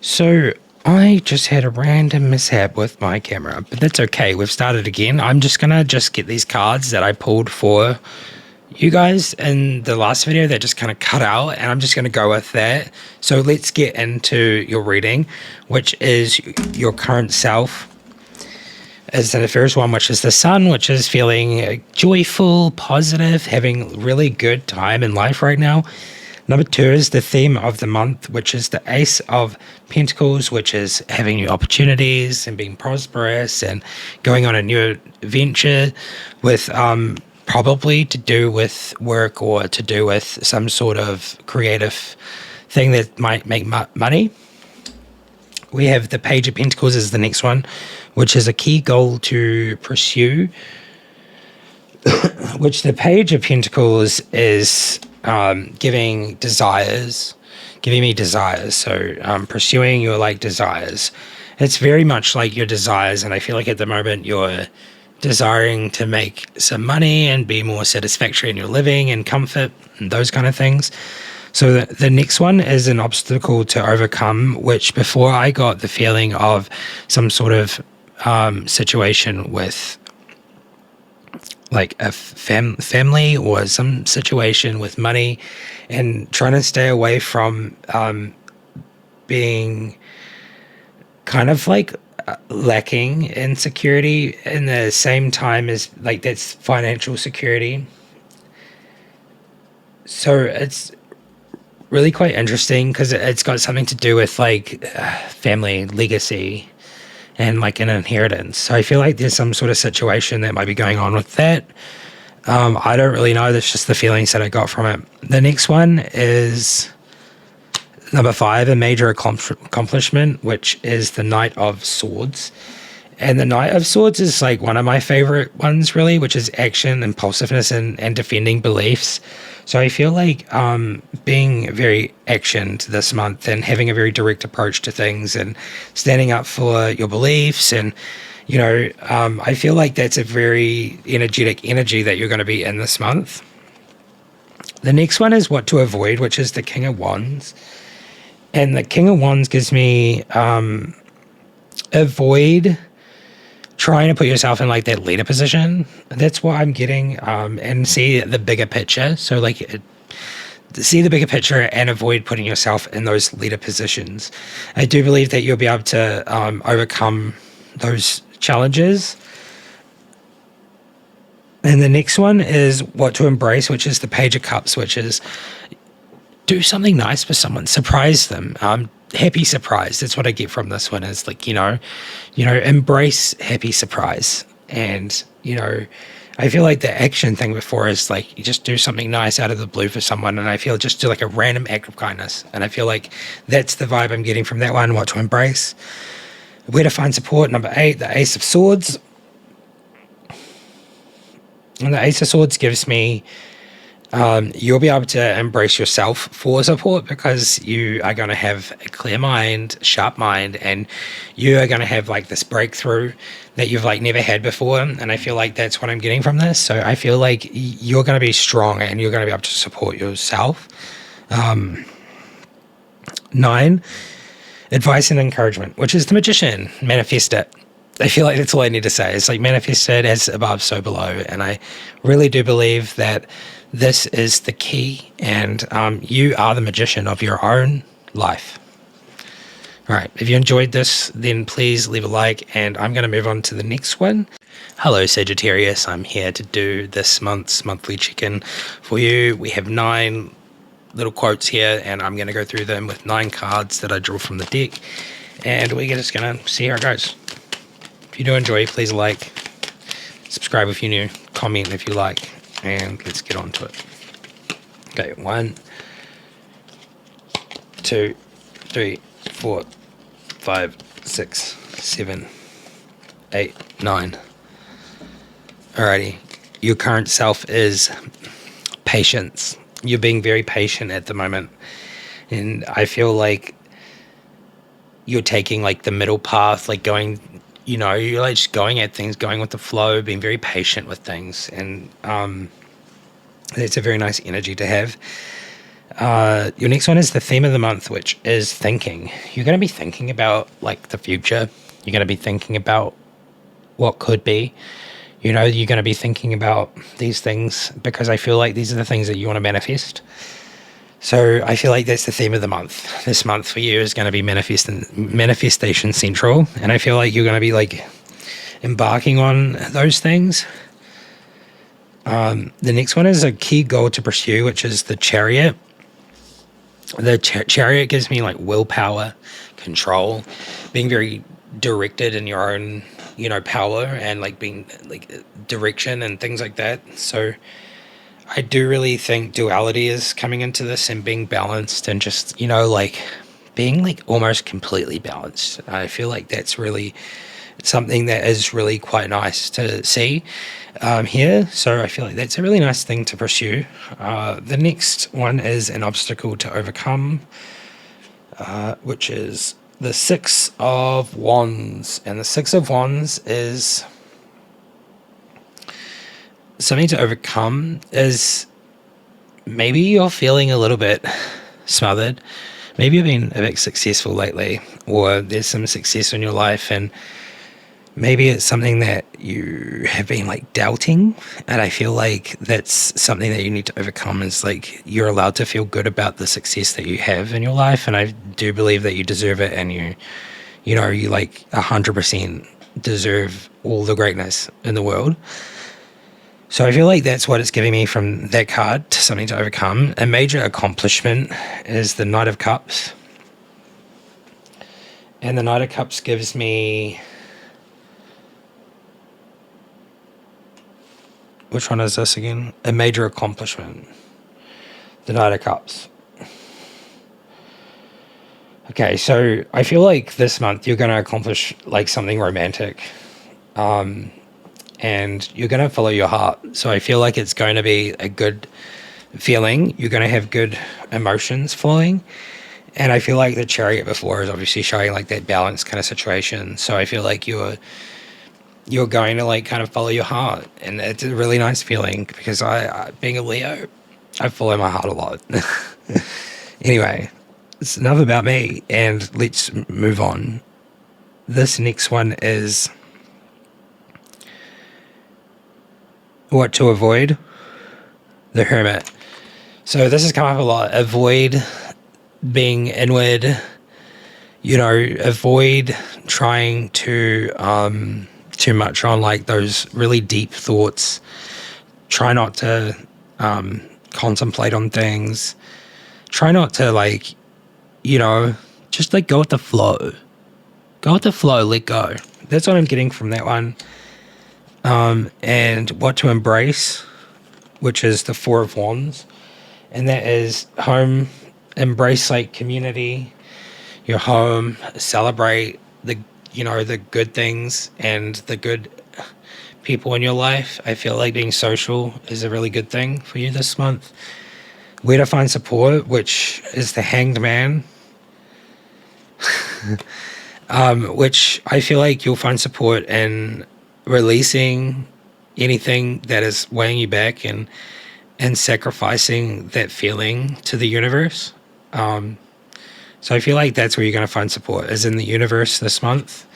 So I just had a random mishap with my camera, but that's okay. We've started again. I'm just going to get these cards that I pulled for you guys in the last video that just kind of cut out, and I'm just going to go with that. So let's get into your reading, which is your current self. As the first one, which is the Sun, which is feeling joyful, positive, having really good time in life right now. Number 2 is the theme of the month, which is the Ace of Pentacles, which is having new opportunities and being prosperous and going on a new venture with probably to do with work or to do with some sort of creative thing that might make money. We have the Page of Pentacles as the next one, which is a key goal to pursue, which the Page of Pentacles is giving me desires. So pursuing your desires. It's very much like your desires, and I feel like at the moment you're desiring to make some money and be more satisfactory in your living and comfort and those kind of things. So the next one is an obstacle to overcome, which before I got the feeling of some sort of situation with like a family or some situation with money, and trying to stay away from being kind of like lacking in security in the same time as like that's financial security. So it's really quite interesting because it's got something to do with like family legacy and like an inheritance. So I feel like there's some sort of situation that might be going on with that. I don't really know. That's just the feelings that I got from it. The next one is number 5, a major accomplishment, which is the Knight of Swords. And the Knight of Swords is like one of my favorite ones, really, which is action, impulsiveness, and defending beliefs. So I feel like being very actioned this month and having a very direct approach to things and standing up for your beliefs and I feel like that's a very energetic energy that you're going to be in this month. The next one is what to avoid, which is the King of Wands. And the King of Wands gives me avoid trying to put yourself in like that leader position. That's what I'm getting, and see the bigger picture. So like see the bigger picture and avoid putting yourself in those leader positions. I do believe that you'll be able to overcome those challenges. And the next one is what to embrace, which is the Page of Cups, which is do something nice for someone, surprise them. Happy surprise. That's what I get from this one is like, embrace happy surprise. And, I feel like the action thing before is like you just do something nice out of the blue for someone. And I feel just do like a random act of kindness. And I feel like that's the vibe I'm getting from that one, what to embrace. Where to find support, number 8, the Ace of Swords. And the Ace of Swords gives me, you'll be able to embrace yourself for support because you are going to have a clear mind, sharp mind, and you are going to have like this breakthrough that you've like never had before. And I feel like that's what I'm getting from this. So I feel like you're going to be strong and you're going to be able to support yourself. 9, advice and encouragement, which is the Magician. Manifest it. I feel like that's all I need to say. It's like manifest it as above, so below. And I really do believe that this is the key. And you are the magician of your own life. All right. If you enjoyed this, then please leave a like. And I'm going to move on to the next one. Hello, Sagittarius. I'm here to do this month's monthly check-in for you. We have 9 little quotes here, and I'm going to go through them with 9 cards that I draw from the deck, and we're just going to see how it goes. If you do enjoy, please like, subscribe if you're new, comment if you like, and let's get on to it. Okay, 1, 2, 3, 4, 5, 6, 7, 8, 9. Alrighty, your current self is patience. You're being very patient at the moment. And I feel like you're taking like the middle path, like going, you're like just going at things, going with the flow, being very patient with things. And it's a very nice energy to have. Your next one is the theme of the month, which is thinking. You're going to be thinking about like the future. You're going to be thinking about what could be. You're going to be thinking about these things because I feel like these are the things that you want to manifest. So I feel like that's the theme of the month. This month for you is going to be manifestation central. And I feel like you're going to be like embarking on those things. The next one is a key goal to pursue, which is the Chariot. The Chariot gives me like willpower, control, being very directed in your own power and like being like direction and things like that. So I do really think duality is coming into this and being balanced and just like being like almost completely balanced. I feel like that's really something that is really quite nice to see here. So I feel like that's a really nice thing to pursue. The next one is an obstacle to overcome, which is the 6 of Wands. And the 6 of Wands is something to overcome. Is maybe you're feeling a little bit smothered. Maybe you've been a bit successful lately, or there's some success in your life, and maybe it's something that you have been like doubting. And I feel like that's something that you need to overcome. Is like you're allowed to feel good about the success that you have in your life, and I do believe that you deserve it, and you you like 100% deserve all the greatness in the world. So I feel like that's what it's giving me from that card to something to overcome. A major accomplishment is the Knight of Cups. And the Knight of Cups gives me... Which one is this again? A major accomplishment. The Knight of Cups. Okay, so I feel like this month you're going to accomplish like something romantic. And you're going to follow your heart. So I feel like it's going to be a good feeling. You're going to have good emotions flowing. And I feel like the Chariot before is obviously showing like that balance kind of situation. So I feel like you're going to like kind of follow your heart. And it's a really nice feeling because I being a Leo, I follow my heart a lot. Anyway, it's enough about me and let's move on. This next one is what to avoid. The Hermit. So this has come up a lot. Avoid being inward, avoid trying to too much on like those really deep thoughts. Try not to contemplate on things. Try not to like, just like go with the flow. Go with the flow, let go. That's what I'm getting from that one. And what to embrace, which is the Four of Wands. And that is home, embrace like community, your home, celebrate the good things and the good people in your life. I feel like being social is a really good thing for you this month. Where to find support, which is the Hanged Man. Which I feel like you'll find support in releasing anything that is weighing you back and sacrificing that feeling to the universe. So I feel like that's where you're going to find support, is in the universe this month.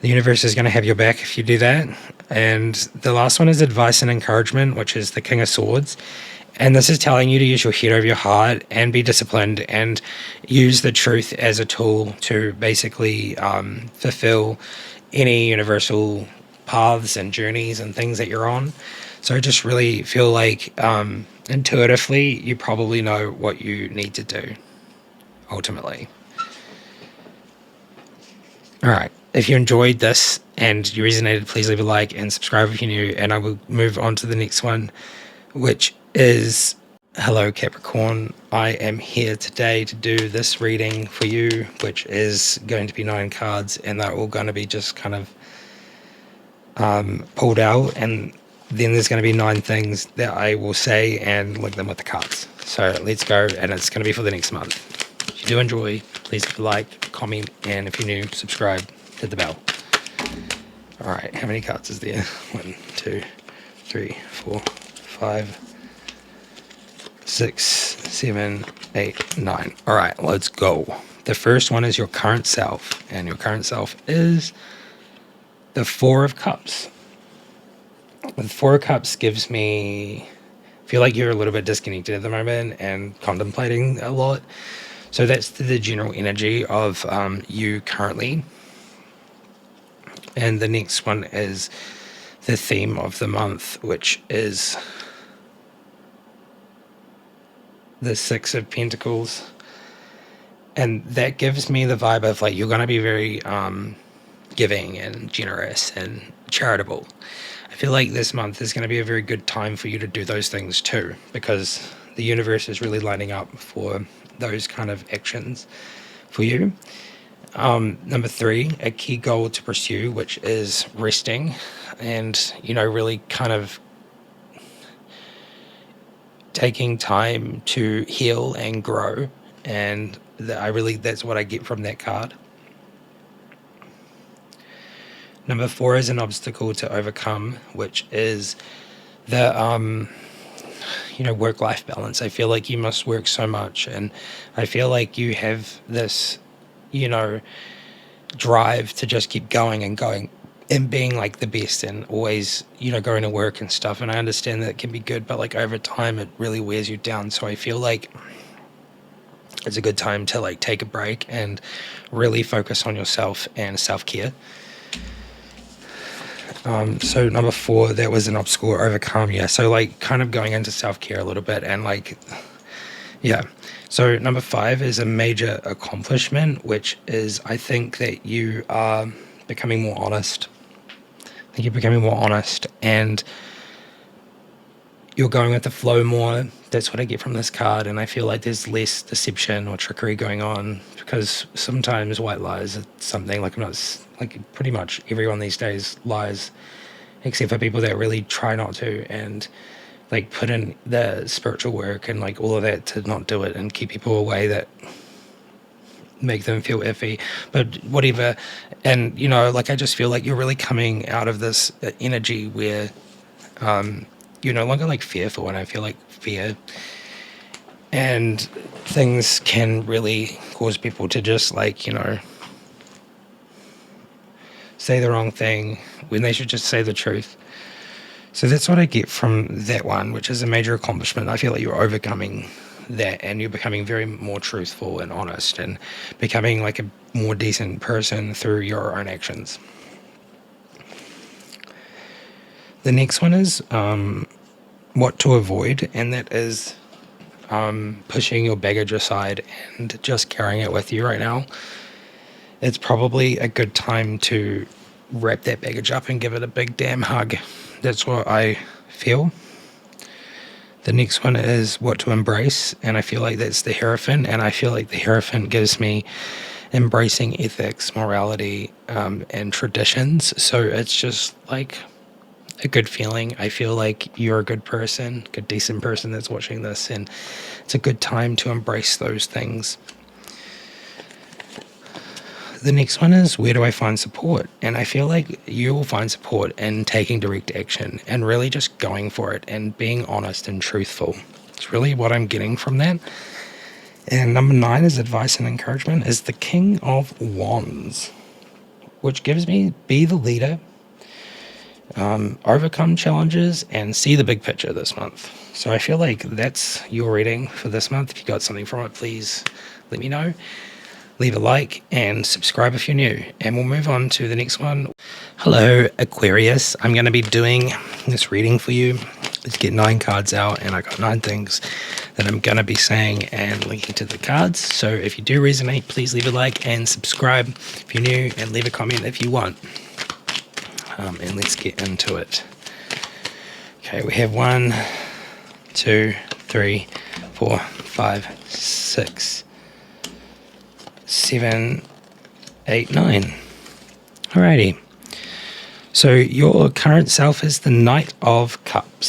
The universe is going to have your back if you do that. And the last one is advice and encouragement, which is the King of Swords. And this is telling you to use your head over your heart and be disciplined and use the truth as a tool to basically fulfill any universal paths and journeys and things that you're on. So I just really feel like intuitively you probably know what you need to do, ultimately. All right. If you enjoyed this and you resonated, please leave a like and subscribe if you're new. And I will move on to the next one, which is, hello Capricorn. I am here today to do this reading for you, which is going to be 9 cards, and they're all going to be just kind of pulled out, and then there's going to be 9 things that I will say and link them with the cards. So let's go, and it's going to be for the next month. If you do enjoy, please give a like, comment, and if you're new, subscribe, hit the bell. All right, how many cards is there? 1, 2, 3, 4, 5, 6, 7, 8, 9. All right, let's go. The first one is your current self, and your current self is the Four of Cups. The Four of Cups gives me, I feel like you're a little bit disconnected at the moment and contemplating a lot. So that's the general energy of you currently. And the next one is the theme of the month, which is the Six of Pentacles. And that gives me the vibe of like you're going to be very giving and generous and charitable. I feel like this month is going to be a very good time for you to do those things too, because the universe is really lining up for those kind of actions for you. Number 3, a key goal to pursue, which is resting and, really kind of taking time to heal and grow. And that's what I get from that card. Number 4 is an obstacle to overcome, which is the, work-life balance. I feel like you must work so much, and I feel like you have this, drive to just keep going and being like the best and always, going to work and stuff. And I understand that it can be good, but like over time, it really wears you down. So I feel like It's a good time to like take a break and really focus on yourself and self-care. So number 4, that was an obstacle overcome. Yeah, so like kind of going into self-care a little bit and like, yeah. So number 5 is a major accomplishment, which is I think that you are becoming more honest. I think you're becoming more honest and you're going with the flow more. That's what I get from this card, and I feel like there's less deception or trickery going on, because sometimes white lies are something like, I'm not like, pretty much everyone these days lies, except for people that really try not to and like put in the spiritual work and like all of that to not do it and keep people away that make them feel iffy, but whatever. And you know, like I just feel like you're really coming out of this energy where you're no longer like fearful, and I feel like fear and things can really cause people to just like, you know, say the wrong thing when they should just say the truth. So that's what I get from that one, which is a major accomplishment. I feel like you're overcoming that and you're becoming very more truthful and honest and becoming like a more decent person through your own actions. The next one is what to avoid, and that is pushing your baggage aside and just carrying it with you right now. It's probably a good time to wrap that baggage up and give it a big damn hug. That's what I feel. The next one is what to embrace, and I feel like that's the Hierophant, and I feel like the Hierophant gives me embracing ethics, morality, and traditions. So it's just like a good feeling. I feel like you're a good person, good, decent person that's watching this, and it's a good time to embrace those things. The next one is where do I find support? And I feel like you will find support in taking direct action and really just going for it and being honest and truthful. It's really what I'm getting from that. And number 9 is advice and encouragement, is the King of Wands, which gives me be the leader, overcome challenges, and see the big picture this month. So I feel like that's your reading for this month. If you got something from it, please let me know. Leave a like and subscribe if you're new, and we'll move on to the next one. Hello, Aquarius. I'm going to be doing this reading for you. Let's get 9 cards out, and I got 9 things that I'm going to be saying and linking to the cards. So if you do resonate, please leave a like and subscribe if you're new, and leave a comment if you want. And let's get into it. Okay, we have 1, 2, 3, 4, 5, 6, 7, 8, 9. Alrighty. So your current self is the Knight of Cups.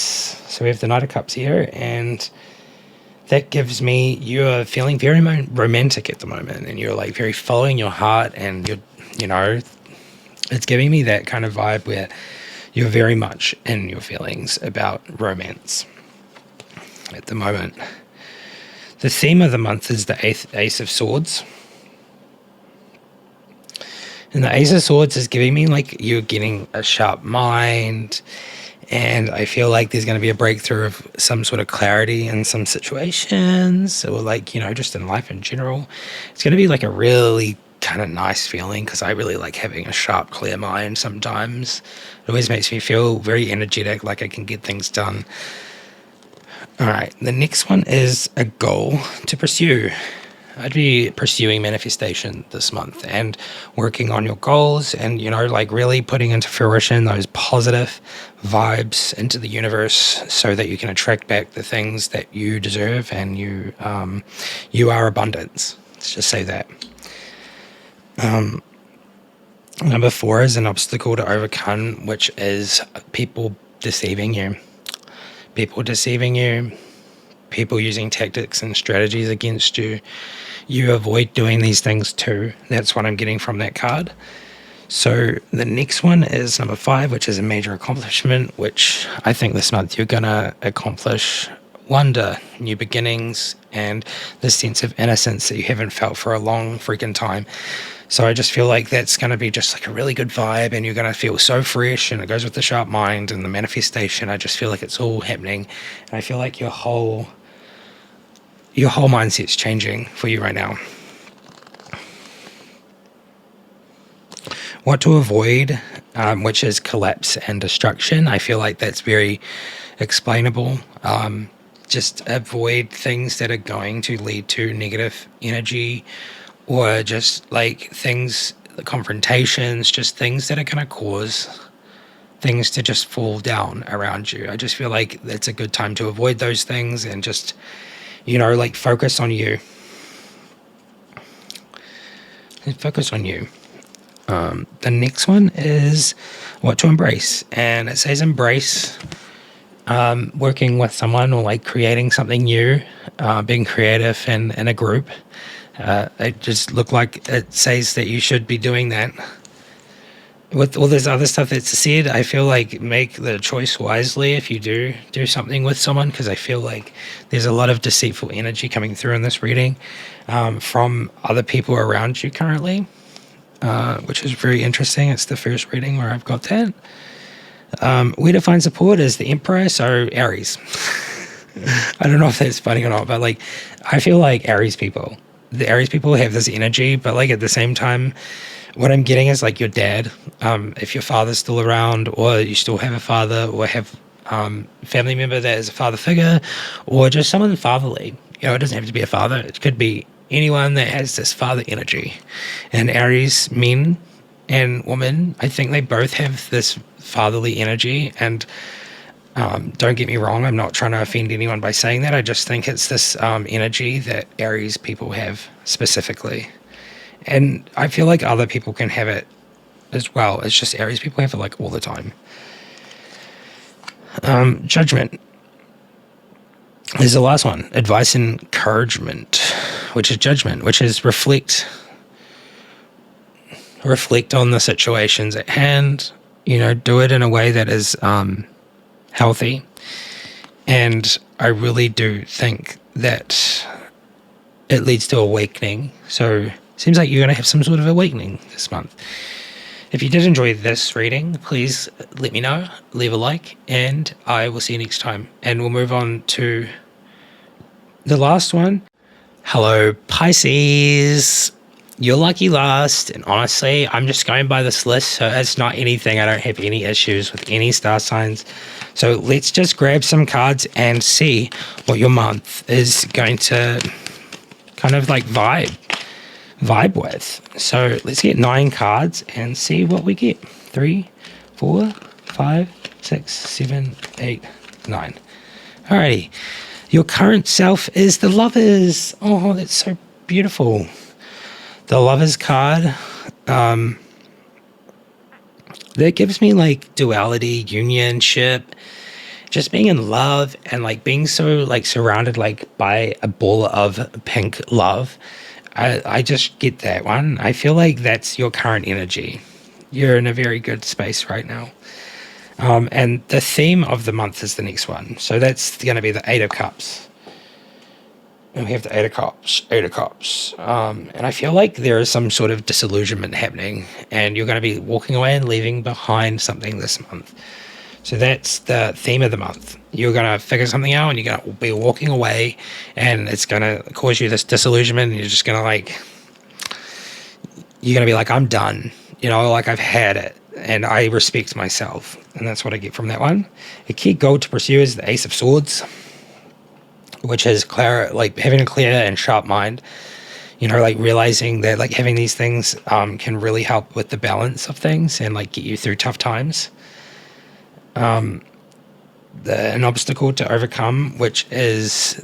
So we have the Knight of Cups here, and that gives me you're feeling very romantic at the moment, and you're like very following your heart, and you know, it's giving me that kind of vibe where you're very much in your feelings about romance at the moment. The theme of the month is the Ace of Swords. And the Ace of Swords is giving me like you're getting a sharp mind, and I feel like there's going to be a breakthrough of some sort of clarity in some situations, or like, you know, just in life in general. It's going to be like a really kind of nice feeling, because I really like having a sharp, clear mind sometimes. It always makes me feel very energetic, like I can get things done. All right, the next one is a goal to pursue. I'd be pursuing manifestation this month and working on your goals, and, you know, like really putting into fruition those positive vibes into the universe so that you can attract back the things that you deserve, and you are abundance. Let's just say that. Number 4 is an obstacle to overcome, which is people deceiving you. People using tactics and strategies against you. You avoid doing these things too. That's what I'm getting from that card. So the next one is number 5, which is a major accomplishment, which I think this month you're going to accomplish wonder, new beginnings, and the sense of innocence that you haven't felt for a long freaking time. So I just feel like that's going to be just like a really good vibe, and you're going to feel so fresh, and it goes with the sharp mind and the manifestation. I just feel like it's all happening, and I feel like your whole your whole mindset's changing for you right now. What to avoid, which is collapse and destruction. I feel like that's very explainable. Just avoid things that are going to lead to negative energy, or just like things, confrontations, just things that are going to cause things to just fall down around you. I just feel like it's a good time to avoid those things and just, like focus on you. Focus on you. The next one is what to embrace. And it says embrace working with someone or like creating something new, being creative in a group. It just looked like it says that you should be doing that. With all this other stuff that's said, I feel like make the choice wisely if you do something with someone, because I feel like there's a lot of deceitful energy coming through in this reading from other people around you currently, which is very interesting. It's the first reading where I've got that. Where to find support is the Emperor, so Aries. I don't know if that's funny or not, but like I feel like the Aries people have this energy, but like at the same time, what I'm getting is like your dad, if your father's still around, or you still have a father, or have family member that is a father figure, or just someone fatherly. It doesn't have to be a father. It could be anyone that has this father energy. And Aries men and women, I think they both have this fatherly energy. And don't get me wrong, I'm not trying to offend anyone by saying that. I just think it's this energy that Aries people have specifically. And I feel like other people can have it as well. It's just Aries people have it like all the time. Judgment is the last one. Advice and encouragement, which is judgment, which is reflect on the situations at hand. Do it in a way that is healthy. And I really do think that it leads to awakening. So seems like you're going to have some sort of awakening this month. If you did enjoy this reading, please let me know, leave a like, and I will see you next time. And we'll move on to the last one. Hello, Pisces. You're lucky last, and honestly, I'm just going by this list, so it's not anything. I don't have any issues with any star signs. So let's just grab some cards and see what your month is going to kind of like vibe with. So let's get 9 cards and see what we get. 3, 4, 5, 6, 7, 8, 9. Alrighty. Your current self is the Lovers. Oh, that's so beautiful. The Lovers card. That gives me like duality, unionship, just being in love, and like being so like surrounded like by a ball of pink love. I just get that one. I feel like that's your current energy. You're in a very good space right now. And the theme of the month is the next one. So that's going to be the 8 of Cups. And we have the 8 of Cups. And I feel like there is some sort of disillusionment happening, and you're going to be walking away and leaving behind something this month. So that's the theme of the month. You're going to figure something out, and you're going to be walking away, and it's going to cause you this disillusionment, and you're just going to you're going to be like, I'm done. Like I've had it, and I respect myself. And that's what I get from that one. A key goal to pursue is the Ace of Swords, which is clear, like having a clear and sharp mind. Like realizing that like having these things can really help with the balance of things and like get you through tough times. An obstacle to overcome, which is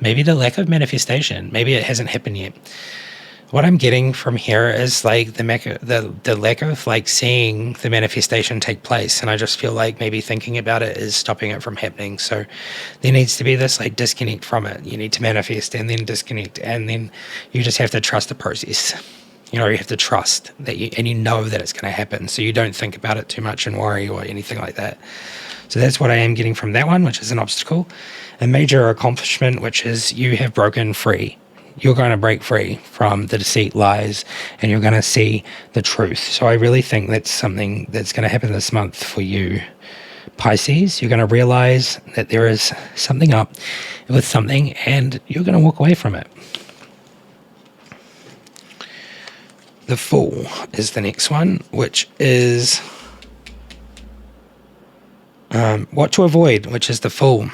maybe the lack of manifestation. Maybe it hasn't happened yet. What I'm getting from here is like the lack of like seeing the manifestation take place, and I just feel like maybe thinking about it is stopping it from happening. So there needs to be this like disconnect from it. You need to manifest and then disconnect, and then you just have to trust the process. You have to trust that you know that it's going to happen, so you don't think about it too much and worry or anything like that. So that's what I am getting from that one, which is an obstacle. A major accomplishment, which is you have broken free. You're going to break free from the deceit, lies, and you're going to see the truth. So I really think that's something that's going to happen this month for you, Pisces, you're going to realize that there is something up with something and you're going to walk away from it. The Fool is the next one, which is what to avoid, which is the Fool.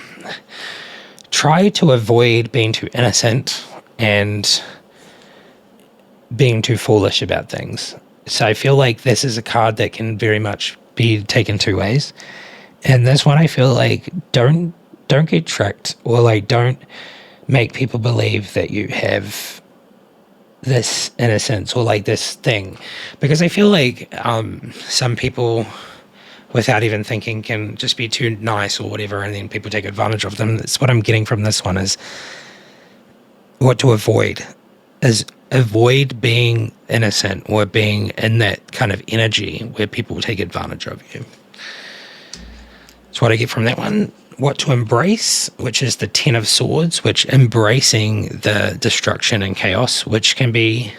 Try to avoid being too innocent and being too foolish about things. So I feel like this is a card that can very much be taken two ways. And this one, I feel like don't get tricked, or like don't make people believe that you have this innocence or like this thing, because I feel like some people, without even thinking, can just be too nice or whatever, and then people take advantage of them. That's what I'm getting from this one, is what to avoid is avoid being innocent or being in that kind of energy where people take advantage of you. That's what I get from that one. What to embrace, which is the Ten of Swords, which embracing the destruction and chaos, which can be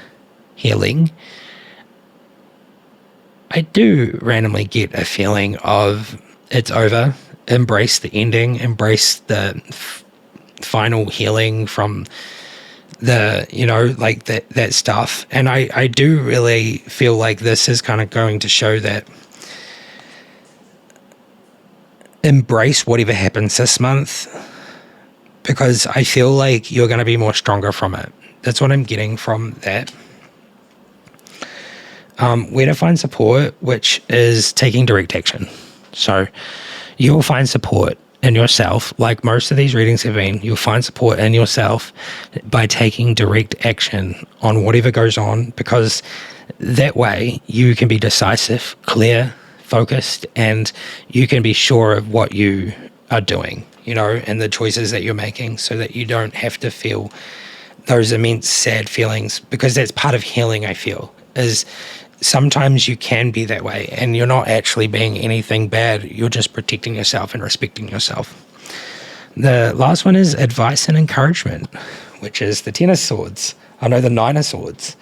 healing. I do randomly get a feeling of it's over. Embrace the ending, embrace the final healing from the, like that stuff. And I do really feel like this is kind of going to show that embrace whatever happens this month, because I feel like you're going to be more stronger from it. That's what I'm getting from that. Where to find support, which is taking direct action. So you will find support in yourself, like most of these readings have been. You'll find support in yourself by taking direct action on whatever goes on, because that way you can be decisive, clear, focused, and you can be sure of what you are doing, and the choices that you're making, so that you don't have to feel those immense sad feelings, because that's part of healing. I feel is sometimes you can be that way and you're not actually being anything bad. You're just protecting yourself and respecting yourself. The last one is advice and encouragement, which is the Ten of Swords. The Nine of Swords.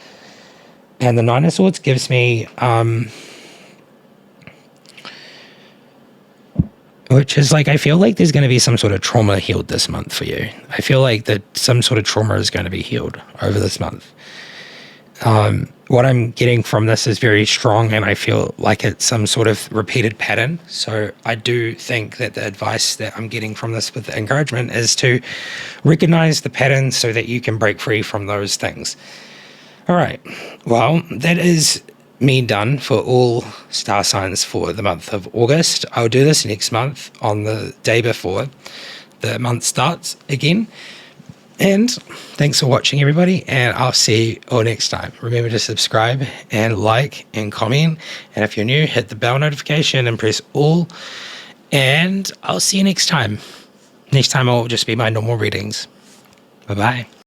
And the Nine of Swords gives me which is like, I feel like there's going to be some sort of trauma healed this month for you. I feel like that some sort of trauma is going to be healed over this month. What I'm getting from this is very strong, and I feel like it's some sort of repeated pattern. So I do think that the advice that I'm getting from this with the encouragement is to recognize the pattern so that you can break free from those things. All right. Well, that is me done for all star signs for the month of August. I'll do this next month on the day before the month starts again. And thanks for watching, everybody, and I'll see you all next time. Remember to subscribe and like and comment, and if you're new, hit the bell notification and press all, and I'll see you next time. Next time I'll just be my normal readings. Bye-bye.